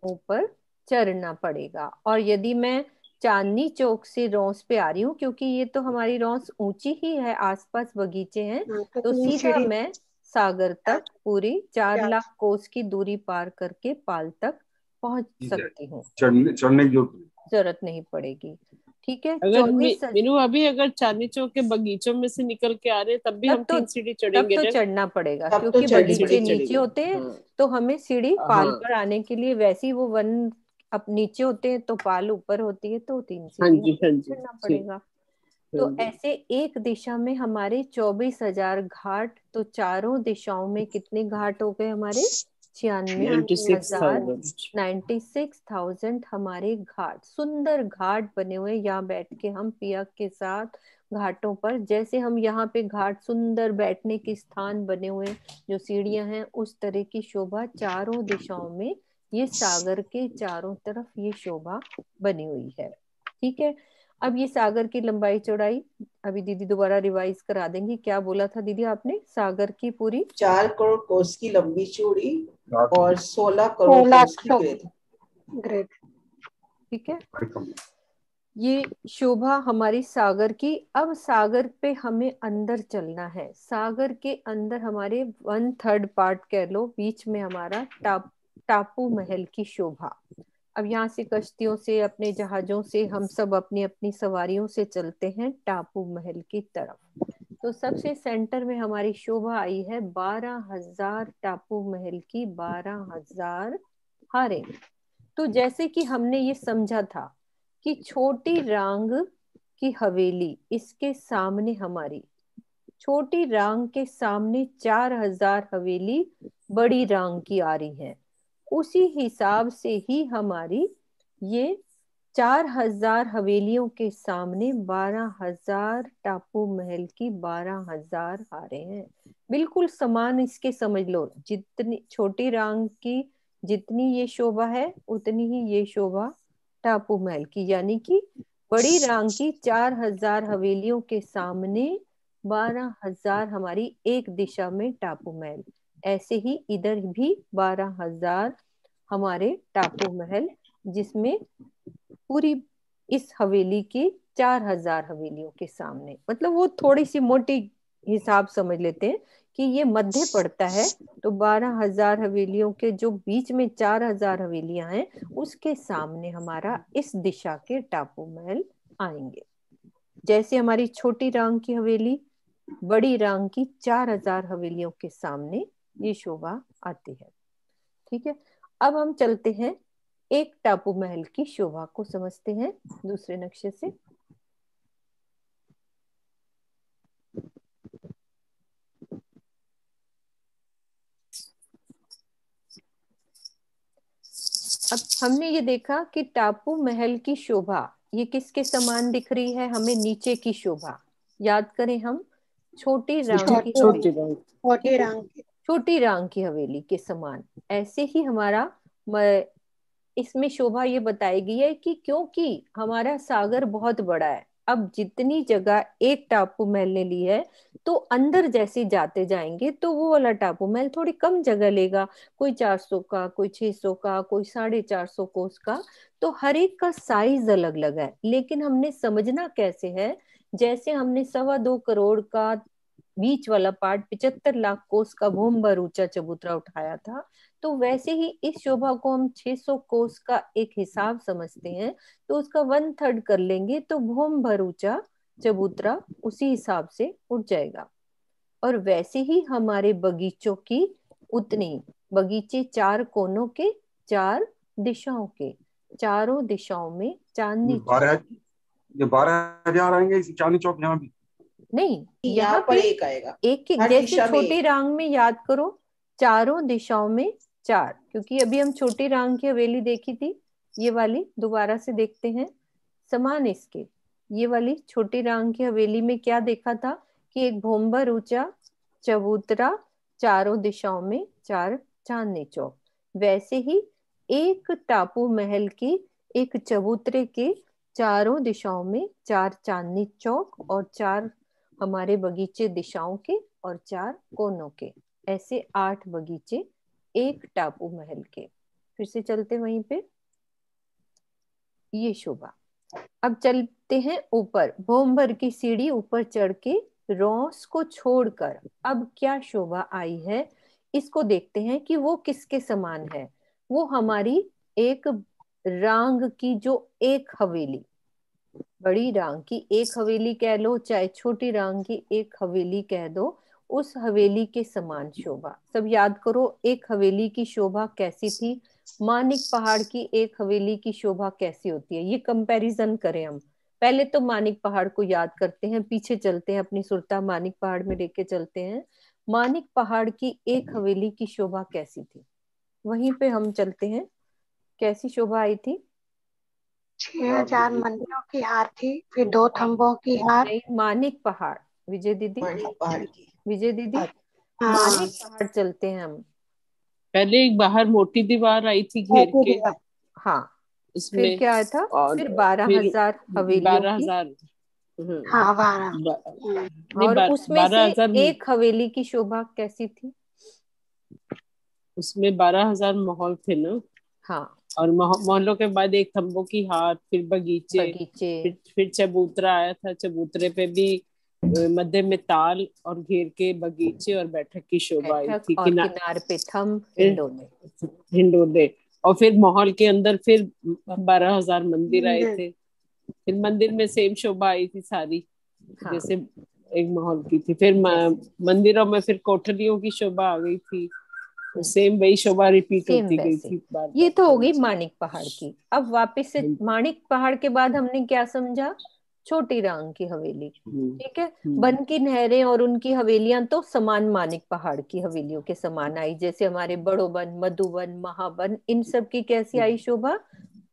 ऊपर चढ़ना पड़ेगा। और यदि मैं चांदनी चौक से रौस पे आ रही हूँ, क्योंकि ये तो हमारी रौस ऊंची ही है, आसपास बगीचे हैं, तो सीधा मैं सागर तक पूरी 4 लाख कोस की दूरी पार करके पाल तक पहुंच सकती हूँ। चढ़ने की जरूरत नहीं पड़ेगी। ठीक है। अगर मीनू अभी अगर चांदनी चौक के बगीचों में से निकल के आ रहे तब भी हम 3 सीढ़ी चढ़ेंगे। तब तो चढ़ना पड़ेगा, क्योंकि बगीचे नीचे होते हैं। तो हमें सीढ़ी पाल पर आने के लिए वैसी वो वन अब नीचे होते हैं तो पाल ऊपर होती है, तो 3 सीढ़ी चढ़ना पड़ेगा। तो ऐसे एक दिशा में हमारे 24,000 घाट, तो चारों दिशाओं में कितने घाट हो गए हमारे? 96,000 हमारे घाट, सुंदर घाट बने हुए। यहाँ बैठ के हम पिया के साथ घाटों पर, जैसे हम यहाँ पे घाट सुंदर बैठने के स्थान बने हुए, जो सीढ़ियां हैं, उस तरह की शोभा चारों दिशाओं में, ये सागर के चारों तरफ ये शोभा बनी हुई है। ठीक है। अब ये सागर की लंबाई चौड़ाई अभी दीदी दोबारा रिवाइज करा देंगी। क्या बोला था दीदी आपने? सागर की पूरी 4 करोड़ कोस की लंबी चौड़ी और 16 करोड़ कोस की ग्रेड। ठीक है। ये शोभा हमारी सागर की। अब सागर पे हमें अंदर चलना है। सागर के अंदर हमारे 1/3 पार्ट कह लो, बीच में हमारा टापू महल की शोभा। अब यहाँ से कश्तियों से, अपने जहाजों से हम सब अपनी अपनी सवारियों से चलते हैं टापू महल की तरफ। तो सबसे सेंटर में हमारी शोभा आई है 12,000 टापू महल की, 12,000 हारे। तो जैसे कि हमने ये समझा था कि छोटी रांग की हवेली, इसके सामने हमारी छोटी रांग के सामने 4,000 हवेली बड़ी रांग की आ रही है। उसी हिसाब से ही हमारी ये 4,000 हवेलियों के सामने 12,000 टापू महल की 12,000 हारे हैं। बिल्कुल समान इसके समझ लो। जितनी छोटी रांग की जितनी ये शोभा है, उतनी ही ये शोभा टापू महल की, यानी कि बड़ी रांग की 4,000 हवेलियों के सामने 12,000 हमारी एक दिशा में टापू महल। ऐसे ही इधर भी 12,000 हमारे टापू महल, जिसमें पूरी इस हवेली की 4,000 हवेलियों के सामने, मतलब वो थोड़ी सी मोटी हिसाब समझ लेते हैं कि ये मध्य पड़ता है। तो 12,000 हवेलियों के जो बीच में 4,000 हवेलियां हैं, उसके सामने हमारा इस दिशा के टापू महल आएंगे। जैसे हमारी छोटी रांग की हवेली बड़ी रांग की 4,000 हवेलियों के सामने ये शोभा आती है। ठीक है। अब हम चलते हैं एक टापू महल की शोभा को समझते हैं दूसरे नक्शे से। अब हमने ये देखा कि टापू महल की शोभा ये किसके समान दिख रही है हमें? नीचे की शोभा याद करें हम, छोटी रांग की हवेली, छोटी रांग की हवेली के समान। ऐसे ही हमारा इसमें शोभा ये बताई गई है कि क्योंकि हमारा सागर बहुत बड़ा है, अब जितनी जगह एक टापू महल ने ली है, तो अंदर जैसे जाते जाएंगे तो वो वाला टापू महल थोड़ी कम जगह लेगा। कोई 400 का, कोई 600 का, कोई 450 कोस का। तो हर एक का साइज अलग अलग है। लेकिन हमने समझना कैसे है, जैसे हमने 2.25 करोड़ का बीच वाला पार्ट 75 लाख कोस का भूमभर ऊंचा चबूतरा उठाया था, तो वैसे ही इस शोभा को हम 600 कोस का एक हिसाब समझते हैं, तो उसका 1/3 कर लेंगे तो भूम भर ऊंचा चबूतरा उसी हिसाब से उठ जाएगा। और वैसे ही हमारे बगीचों की उतनी, बगीचे 4 कोनों के, 4 दिशाओं के, चारों दिशाओं में चांदनी चौक। ये 12,000 आएंगे इस चांदनी चौक यहाँ भी? नहीं, यहाँ यहाँ पर पे एक आएगा, एक एक, हर जैसे दिशा में छोटी एक। रांग में याद करो, चारों दिशाओं में 4, क्योंकि अभी हम छोटी रांग की हवेली देखी थी, ये वाली दोबारा से देखते हैं। समान इसके, ये वाली छोटी रांग की हवेली में क्या देखा था कि एक भोंबर ऊंचा चबूतरा, चारों दिशाओं में 4 चांदनी चौक। वैसे ही एक टापू महल की एक चबूतरे के चारों दिशाओं में 4 चांदनी चौक और 4 हमारे बगीचे दिशाओं के और 4 कोनों के, ऐसे 8 बगीचे एक टापू महल के। फिर से चलते वहीं पे, ये शोभा। अब चलते हैं ऊपर, भोंबर की सीढ़ी ऊपर चढ़ के रौस को छोड़कर अब क्या शोभा आई है, इसको देखते हैं कि वो किसके समान है। वो हमारी एक रांग की जो एक हवेली, बड़ी रांग की एक हवेली कह लो चाहे छोटी रांग की एक हवेली कह दो, उस हवेली के समान शोभा। सब याद करो, एक हवेली की शोभा कैसी थी, मानिक पहाड़ की एक हवेली की शोभा कैसी होती है, ये कंपैरिजन करें हम। पहले तो मानिक पहाड़ को याद करते हैं, पीछे चलते हैं, अपनी सुरता मानिक पहाड़ में लेके चलते हैं। मानिक पहाड़ की एक हवेली की शोभा कैसी थी, वहीं पे हम चलते हैं। कैसी शोभा आई थी? 6,000 मंदिरों की हार थी, फिर 2 थंबों की हार। नहीं, मानिक पहाड़, विजय दीदी, मानिक पहाड़ की। विजय दीदी, हाँ, मानिक पहाड़ चलते हैं हम। पहले एक बाहर मोटी दीवार आई थी घेर के, हाँ, फिर उसमें क्या आया था? और फिर 12,000 हवेलियों की, 12,000। हाँ 12। नहीं, और उसमें से 12,000। एक हवेली की शोभा कैसी थी? उसमें 12,000 महल थे ना। हाँ, और महलों के बाद एक थंबों की हार, फिर बगीचे, बगीचे, फिर चबूतरा आया था। चबूतरे पे भी मध्य में ताल और घेर के बगीचे और बैठक की शोभा आई बैठक थी। और किनार पे थंब, फिर हिंडोले, हिंडोले, और फिर महल के अंदर फिर 12,000 मंदिर आए थे। फिर मंदिर में सेम शोभा आई थी सारी, हाँ, जैसे एक महल की थी। फिर मंदिरों में फिर कोठरियों की शोभा आ गई थी, तो सेम वही शोभा रिपीट सेम होती गई वैसे। थी बार ये बार। तो हो गई मानिक पहाड़ की। अब वापस से मानिक पहाड़ के बाद हमने क्या समझा? छोटी रांग की हवेली। ठीक है, बन की नहरें और उनकी हवेलियां तो समान मानिक पहाड़ की हवेलियों के समान आई, जैसे हमारे बड़ोबन, मधुबन, महाबन, इन सब की कैसी आई शोभा?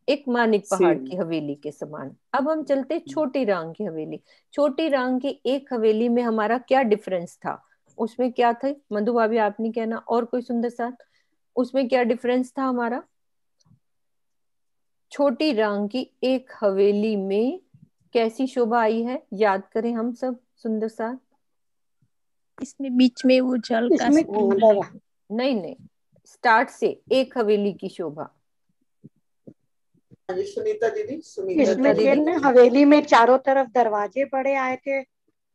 एक मानिक पहाड़ की हवेली के समान। अब हम चलते छोटी रांग की हवेली। छोटी रांग की एक हवेली में हमारा क्या डिफरेंस था? उसमें क्या था, मधु भाभी आप नहीं कहना, और कोई सुंदर साथ, उसमें क्या डिफरेंस था हमारा? छोटी रांग की एक हवेली में कैसी शोभा आई है, याद करें हम सब सुंदर साथ। इसमें बीच में वो जल का नहीं नहीं, स्टार्ट से एक हवेली की शोभा। सुनीता दीदी, इसमें दीदी, हवेली में चारों तरफ दरवाजे बड़े आए थे,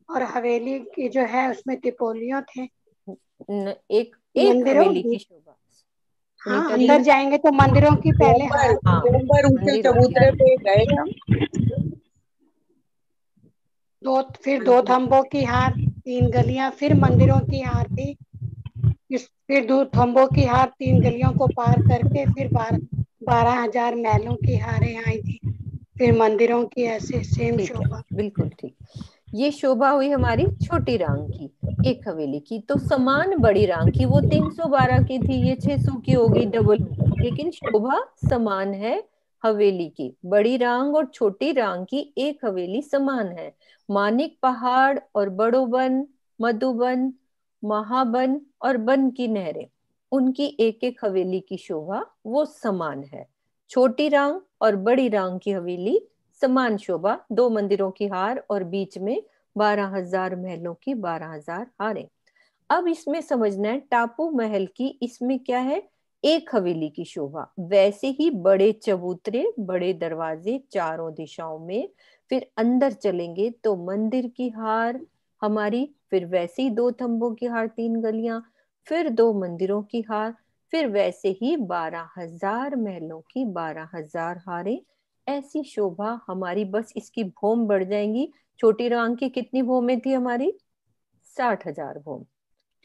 और हवेली की जो है उसमें तिपोलियों थे। एक एक हवेली की शोभा। हाँ, अंदर जाएंगे तो मंदिरों की पहले भोंबर ऊंचे चबूतरे पे गए हम। फिर 2 थंबों की हार, 3 गलियां, फिर मंदिरों की हार थी। फिर 2 थंबों की हार, 3 गलियों को पार करके फिर 12,000 महलों की हारें आई थी, फिर मंदिरों की, ऐसे सेम शोभा। बिल्कुल ठीक। ये शोभा हुई हमारी छोटी रांग की एक हवेली की। तो समान बड़ी रांग की, वो 312 की थी, ये 600 की होगी, डबल होगी, लेकिन शोभा समान है हवेली की। बड़ी रांग और छोटी रांग की एक हवेली समान है। मानिक पहाड़ और बड़ोबन, मधुबन, महाबन और बन की नहरें, उनकी एक एक हवेली की शोभा वो समान है। छोटी रांग और बड़ी रांग की हवेली समान शोभा, 2 मंदिरों की हार और बीच में 12,000 महलों की 12,000 हारें। अब इसमें समझना है टापू महल की, इसमें क्या है? एक हवेली की शोभा। वैसे ही बड़े चबूतरे, बड़े दरवाजे चारों दिशाओं में। फिर अंदर चलेंगे तो मंदिर की हार हमारी, फिर वैसे ही 2 थंबों की हार, 3 गलियां, फिर 2 मंदिरों की हार, फिर वैसे ही 12,000 महलों की 12,000 हारें। ऐसी शोभा हमारी, बस इसकी भौम बढ़ जाएंगी। छोटी रांग की कितनी भौमें थी हमारी? 60,000 भौम।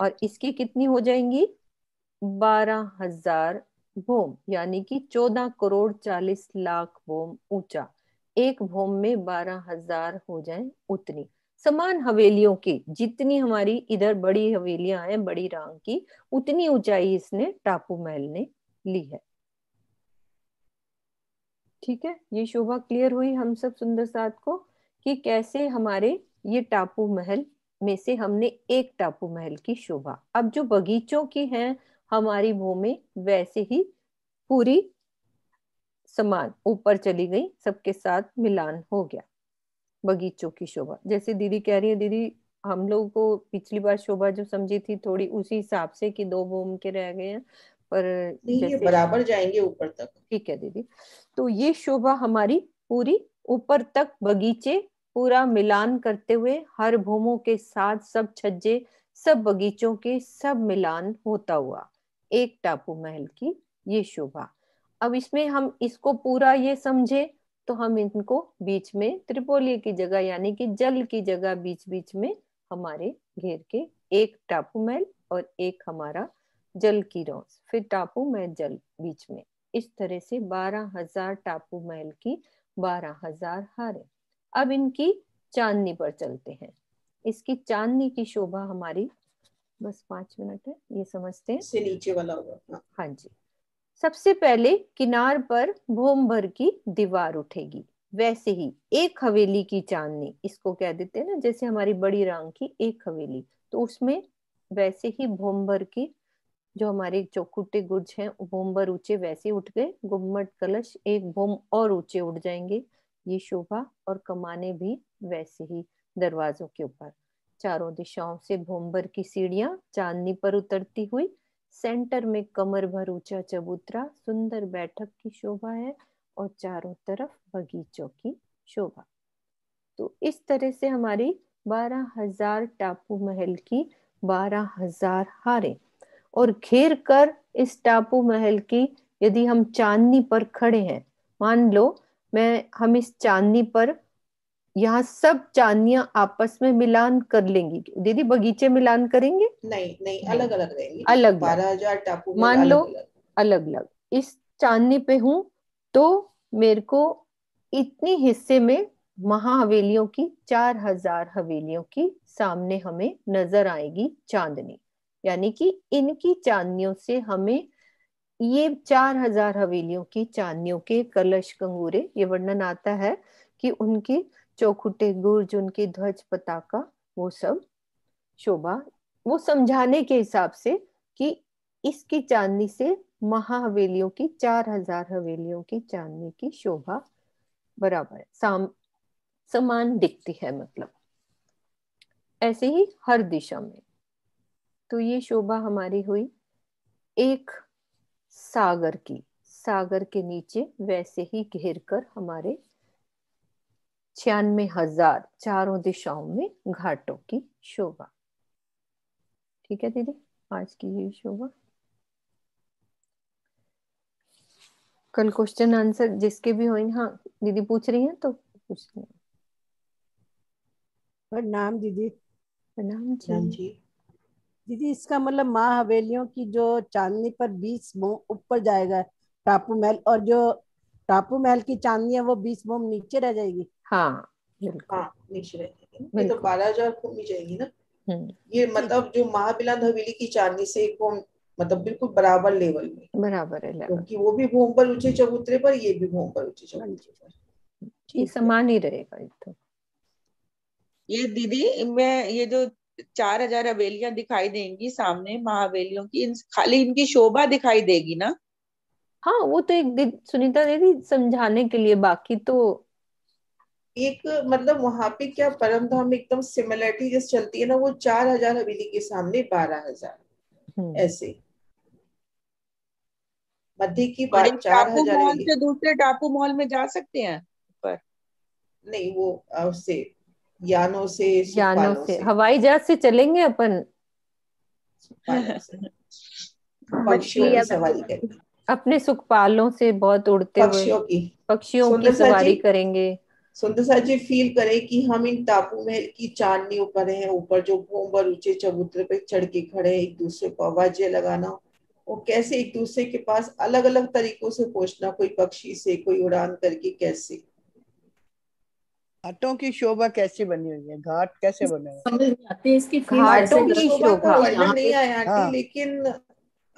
और इसकी कितनी हो जाएंगी? 12,000 भौम, यानी कि 14,40,00,000 भौम ऊंचा। एक भौम में 12,000 हो जाए उतनी। समान हवेलियों की, जितनी हमारी इधर बड़ी हवेलियां हैं बड़ी रांग की, उतनी ऊंचाई इसने टापू महल ने ली है। ठीक है, ये शोभा क्लियर हुई हम सब सुंदर साथ को, कि कैसे हमारे ये टापू महल में से हमने एक टापू महल की शोभा। अब जो बगीचों की हैं हमारी भूमि, वैसे ही पूरी समान ऊपर चली गई, सबके साथ मिलान हो गया बगीचों की शोभा। जैसे दीदी कह रही है, दीदी हम लोगों को पिछली बार शोभा जो समझी थी थोड़ी उसी हिसाब से कि 2 भूम के रह गए हैं, पर नहीं ये जैसे बराबर जाएंगे ऊपर तक। ठीक है दीदी, तो ये शोभा हमारी पूरी ऊपर तक बगीचे पूरा मिलान करते हुए, हर भूमों के साथ सब छज्जे, सब बगीचों के सब मिलान होता हुआ एक टापू महल की ये शोभा। अब इसमें हम इसको पूरा ये समझे तो हम इनको बीच में त्रिपोली की जगह, यानी कि जल की जगह बीच बीच में हमारे घेर के, एक टापू महल और एक हमारा जल की रौस, फिर टापू में जल बीच में। इस तरह से 12,000 टापू महल की 12,000 हारें। अब इनकी चांदनी पर चलते हैं। इसकी चांदनी की शोभा हमारी, बस 5 मिनट है, ये समझते हैं। इससे नीचे वाला होगा। हाँ जी। सबसे पहले किनार पर भूम भर की दीवार उठेगी, वैसे ही एक हवेली की चांदनी, इसको कह देते हैं ना, जैसे हमारी बड़ी रांग की एक हवेली, तो उसमें वैसे ही भूम भर की, जो हमारे चौखुटे गुर्ज हैं भूम भर ऊंचे वैसे उठ गए, गुम्मट कलश एक भूम और ऊंचे उठ जाएंगे ये शोभा, और कमाने भी वैसे ही दरवाजों के ऊपर। चारों दिशाओं से भूम भर की सीढ़ियां चांदनी पर उतरती हुई, सेंटर में कमर भर ऊंचा चबूतरा, सुंदर बैठक की शोभा है, और चारों तरफ बगीचों की शोभा। तो इस तरह से हमारी 12,000 टापू महल की 12,000 हारें। और घेर कर इस टापू महल की यदि हम चांदनी पर खड़े हैं, मान लो हम इस चांदनी पर, यहाँ सब चांदनियां आपस में मिलान कर लेंगी। दीदी बगीचे मिलान करेंगे? नहीं नहीं, अलग अलग रहेंगे। अलग 12,000 टापू मान लो अलग अलग। अलग अलग इस चांदनी पे हूं, तो मेरे को इतनी हिस्से में महाहवेलियों की 4,000 हवेलियों की सामने हमें नजर आएगी चांदनी, यानी कि इनकी चांदनियों से हमें ये 4,000 हवेलियों की चांदनियों के कलश कंगूरे, ये वर्णन आता है कि उनके चौखुटे गुर्ज, उनकी ध्वज पताका, वो सब शोभा, वो समझाने के हिसाब से कि इसकी चांदनी से महाहवेलियों की 4,000 हवेलियों की चांदनी की शोभा बराबर समान दिखती है, मतलब ऐसे ही हर दिशा में। तो ये शोभा हमारी हुई एक सागर की, सागर के नीचे वैसे ही घेर कर हमारे 96,000 चारों दिशाओं में घाटों की शोभा। ठीक है दीदी, आज की ये शोभा। कल क्वेश्चन आंसर जिसके भी होंगे, हाँ दीदी पूछ रही हैं तो पूछ रही हैं। प्रणाम दीदी। प्रणाम जी। दीदी इसका मतलब माँ हवेलियों की जो चांदनी पर 20 मोम ऊपर जाएगा टापू महल, और जो टापू महल की चांदनी है वो 20 मोम नीचे रह जाएगी। हाँ बिल्कुल। हाँ नीचे रहेगी, ये तो 12,000 घूमी जाएगी ना। ये ठीक मतलब जो महाबिलान हवेली की चांदनी से एक भूम, मतलब बिल्कुल बराबर लेवल में, बराबर है लेवल, क्योंकि वो भी भूम पर ऊंचे चबूतरे पर, ये भी भूम पर ऊंचे चबूतरे पर, ये समान ही रहेगा तो। ये दीदी मैं ये जो 4,000 हवेलियां दिखाई देंगी सामने महाहवेलियों की, खाली इनकी शोभा दिखाई देगी ना? हाँ वो तो एक सुनीता दीदी समझाने के लिए, बाकी तो एक मतलब वहां पे क्या परम धाम में एकदम सिमिलरिटी जैसे चलती है ना, वो 4,000 हवेली के सामने 12,000 ऐसे मध्य की और बात एक टापू 4,000 मॉल हवेली। से दूसरे टापू मॉल में जा सकते हैं पर नहीं, वो उससे यानों से, यानों सुखपालों से, से, हवाई जहाज से चलेंगे अपन। सुखपालों से। पक्षियों की सवारी करेंगे, अपने सुखपालों से बहुत उड़ते हुए पक्षियों की सवारी करेंगे। सुंदर सा जी फील करें कि हम इन टापू महल की चांदनी ऊपर हैं, ऊपर जो भूमर ऊंचे चबूतरे पे चढ़ के खड़े हैं, एक दूसरे को आवाजें लगाना और कैसे एक दूसरे के पास अलग अलग तरीकों से पहुंचना, कोई पक्षी से, कोई उड़ान करके, कैसे। घाटों की शोभा कैसी बनी हुई है, घाट कैसे बने हुए समझ नहीं आती इसकी घाटों की शोभा का शोभा वर्णन नहीं आया आंटी, हाँ। लेकिन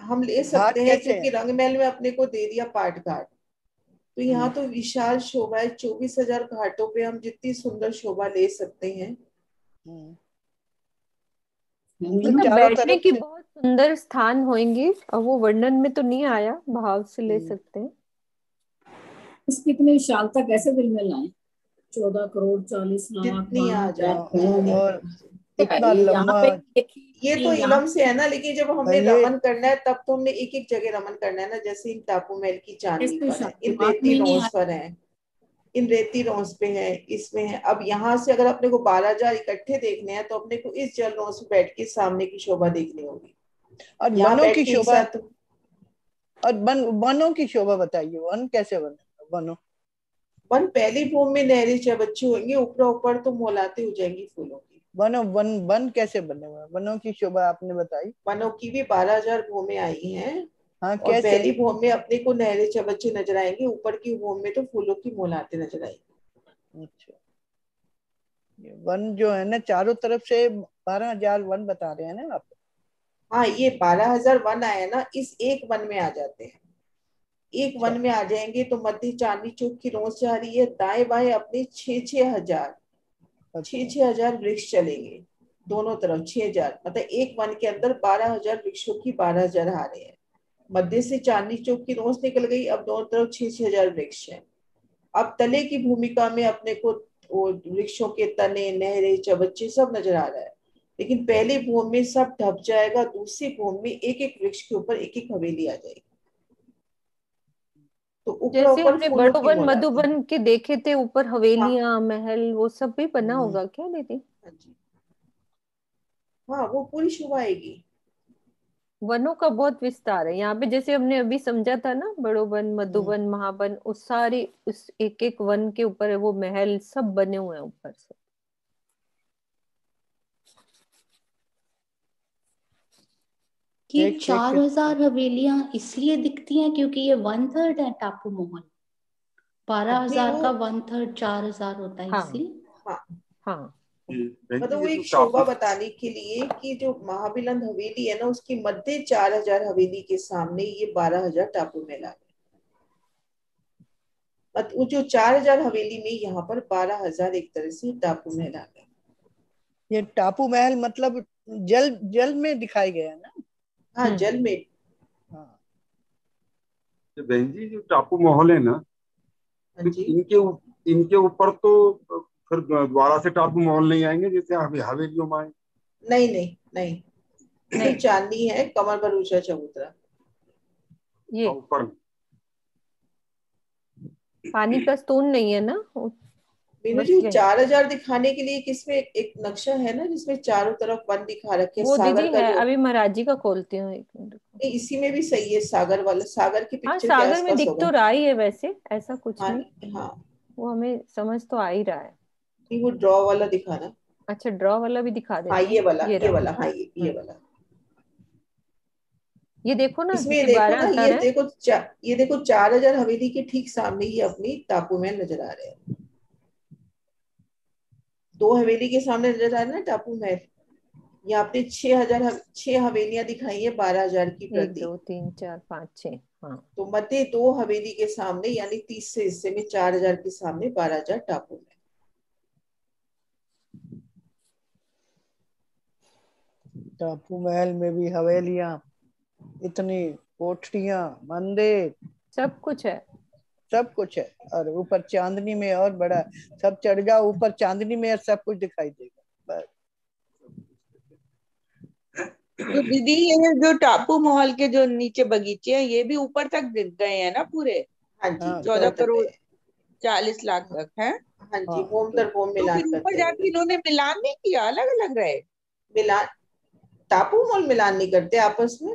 हम ले घाट सकते हैं कैसे क्योंकि है? रंग महल में अपने को दे दिया पाट घाट, तो यहाँ तो विशाल शोभा है। 24,000 घाटों पे हम जितनी सुंदर शोभा ले सकते हैं। मतलब बैठने की बहुत सुंदर स्थान होंगे, और वो वर्णन में तो नहीं आया, भाव से ले सकते हैं। इसकी इतनी विशालता कैसे दिल में लाए? 14 करोड़ 40 लाख जितनी आ जाए और इतना लंबा, ये तो इलम से है ना, लेकिन जब हमने रमन करना है तब तो हमने एक एक जगह रमन करना है ना, जैसे इन टापू महल की चांदनी पर है, इन रेती रोज पर है, इन रेती रोज पे है, इसमें है। अब यहाँ से अगर अपने को 12,000 इकट्ठे देखने हैं तो अपने को इस जल रोज पे बैठ के सामने की शोभा देखनी होगी। और वनों की शोभा, और वनों की शोभा बताइए, वन कैसे बने? वनों, वन पहली भूमि में नहरें चबच्चे होंगे, ऊपर ऊपर तो मोलाते हो जाएंगी फूलों की। वन कैसे बने हुए? वनों की शोभा आपने बताई। वनों की भी 12,000 भूमि आई हैं। हाँ, और कैसे? पहली भूमि में अपने को नहरें चबच्चे नजर आएंगे, ऊपर की भूमि में तो फूलों की मोलाते नजर आएंगी। अच्छा, ये वन जो है ना, चारों तरफ से 12,000 वन बता रहे हैं ना आप? हाँ, ये 12,000 वन आए ना, इस एक वन में आ जाते हैं। एक वन में आ जाएंगे तो मध्य चांदनी चौक की रोज जा रही है, दाएं बाएं अपने 6,000 वृक्ष चलेंगे दोनों तरफ। 6,000 मतलब एक वन के अंदर 12,000 वृक्षों की 12,000 हारे हैं। मध्य से चांदनी चौक की रोज निकल गई, अब दोनों तरफ 6,000 वृक्ष हैं। अब तले की भूमिका में अपने को वृक्षों के तने, नहरें, चबच्चे सब नजर आ रहा है, लेकिन पहली भूमि में सब ढप जाएगा, दूसरी भूमि में एक एक वृक्ष के ऊपर एक एक हवेली आ जाएगी। तो ऊपर जैसे ऊपर हमने फूलों की बड़ोवन मोलाती। मधुबन के देखे थे, ऊपर हवेलियां, महल, वो सब भी बना होगा क्या दीदी? हाँ जी, हाँ, वो पूरी शोभा आएगी। वनों का बहुत विस्तार है यहाँ पे, जैसे हमने अभी समझा था ना, बड़ोवन, मधुबन, महाबन, उस सारी उस एक एक वन के ऊपर है वो महल सब बने हुए हैं ऊपर से। ये 4,000 हवेलियां इसलिए दिखती हैं क्योंकि ये 1/3 है टापू महल। 12,000 का 1/3 4,000 होता है, इसलिए। हाँ, मतलब वो एक शोभा बताने के लिए कि जो महाबिलंद हवेली है ना, उसकी मध्य 4,000 हवेली के सामने ये 12,000 टापू महल आ गए। मतलब वो जो 4,000 हवेली में, यहाँ पर 12,000 एक तरह से टापू महल आ गए। ये टापू महल मतलब जल में दिखाई गया ना? हाँ, जल में। हाँ, बहन जी, जो टापू महल है ना, इनके ऊपर तो फिर द्वारा से टापू महल नहीं आएंगे जैसे हवेलियों में आए? नहीं, चांदनी है, कमर पर ऊंचा चबूतरा, ये ऊपर पानी का स्तून नहीं है ना? मीनू जी 4,000 दिखाने के लिए किसमें एक नक्शा है ना, जिसमें चारों तरफ वन दिखा रखे हैं, वो सागर दीदी का है, जो। अभी महाराज जी का खोलती हूँ एक मिनट। नहीं, इसी में भी सही है, सागर वाला, सागर की हाँ, पिक्चर के सागर में आसपास दिख होगा। तो रहा ही है वैसे, ऐसा कुछ नहीं। हाँ, वो हमें समझ तो आ ही रहा है। वो ड्रॉ वाला दिखाना। अच्छा, ड्रॉ वाला भी दिखा देते हाँ, हैं। ये वाला, ये ये वाला, हाँ, ये वाला। ये देखो ना, इसमें देखो ना, 12,000 है। ये देखो 4,000 हवेली के ठीक सामने ही अपनी टापू महल नजर आ रहे हैं। 2 हवेली के सामने नजर आ रहा है ना टापू महल। यहाँ पे 6 हवेलियां दिखाई है 12,000 की 1 प्रति। 2 3 4 5 6। हाँ, तो मध्य 2 हवेली के सामने, यानी तीसरे हिस्से में 4,000 के सामने 12,000 टापू महल। टापू महल में भी हवेलियां, इतनी कोठरियां, मंदिर, सब कुछ है। सब कुछ है। और ऊपर चांदनी में और बड़ा, सब चढ़ जाओ ऊपर चांदनी में और सब कुछ दिखाई देगा। बस। तो दीदी ये जो टापू महल के जो नीचे बगीचे हैं, ये भी ऊपर तक गए हैं ना पूरे? हाँ जी, 14 करोड़ 40 लाख तक है। हाँ जी, होम दर होम तो मिलान फिर ऊपर करते जाके हैं। इन्होंने मिलान नहीं किया, अलग अलग रहे? मिलान, टापू महल मिलान नहीं करते आपस में।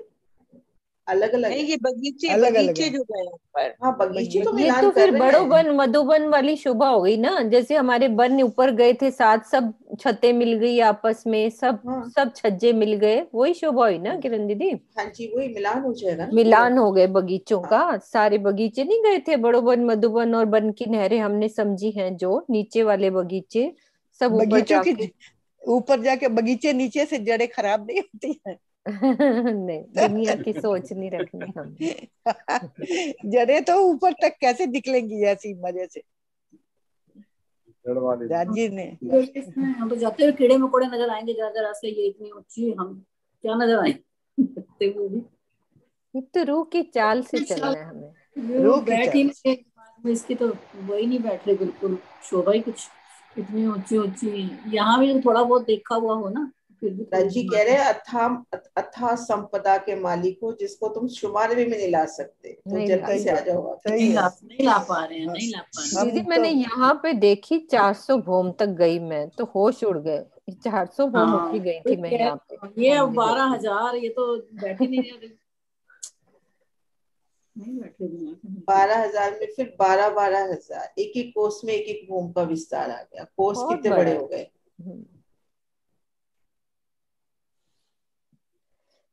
अलग अलग नहीं, ये बगीचे अलग अलग बगीचे है। जो गए ऊपर। हाँ बगीचे तो ये मिलान तो कर फिर रहे बड़ो हैं। वन मधुबन वाली शोभा हो गई ना, जैसे हमारे वन ऊपर गए थे साथ, सब छतें मिल गई आपस में, सब हाँ सब छज्जे मिल गए, वही शोभा हुई ना किरण दीदी। हाँ जी, वही मिलान हो जाएगा ना पूरा। मिलान हो गए बगीचों हाँ का। सारे बगीचे नहीं गए थे, बड़ो वन मधुबन और बन की नहरें हमने समझी हैं, जो नीचे वाले बगीचे सब ऊपर बगीचों की जाके ऊपर जाके बगीचे नीचे से जड़ें खराब नहीं होती है। नहीं, दुनिया की सोच नहीं रखनी हमें। जड़ें तो ऊपर तक कैसे निकलेंगी ऐसी मजे से। जड़ वाले राजी ने हम तो जाते हुए कीड़े मकोड़े नजर आएंगे जरा जरा से, ये इतनी ऊंची हम क्या नजर आए जाते हुए भी। ये तो रूह की चाल से चलना है हमें। रूह की बैठ ही चाल। नहीं दिमाग में इसकी, तो वही नहीं बैठ रही बिल्कुल शोभा ही कुछ। इतनी ऊंची ऊंची, यहाँ भी थोड़ा बहुत देखा हुआ हो ना, फिर भी थोड़ी राजी दिमाग कह रहे हैं अथाह संपदा के मालिक हो, जिसको तुम शुमार में नहीं ला सकते, तो नहीं ला जल्दी से आ जाओ आप। सही है। नहीं ला पा रहे हैं, नहीं ला पा रहे हैं। दीदी हम मैंने तो यहाँ पे देखी 400 भोम तक गई मैं, तो होश उड़ गए। 400 भोम हाँ होके गई तो थी मैं यहाँ पे। ये मंदिर 12,000, ये तो बैठ ही नहीं रहे, नहीं बैठ रहे दिमाग में। 12,000 में फिर 12,000, एक एक कोस में एक एक भूम का विस्तार आ गया। कोस बहुत कितने बड़ा बड़े है। हो गए।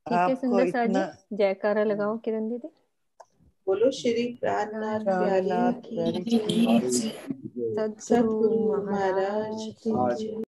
ठीक है आपको सुंदर सा इतना जी, जयकारा लगाओ किरण दीदी। बोलो श्री प्राणनाथ प्यारी प्राणनाथ की प्यारी जय। की सदगुरु सतगुरु महाराज महाराज की की जय।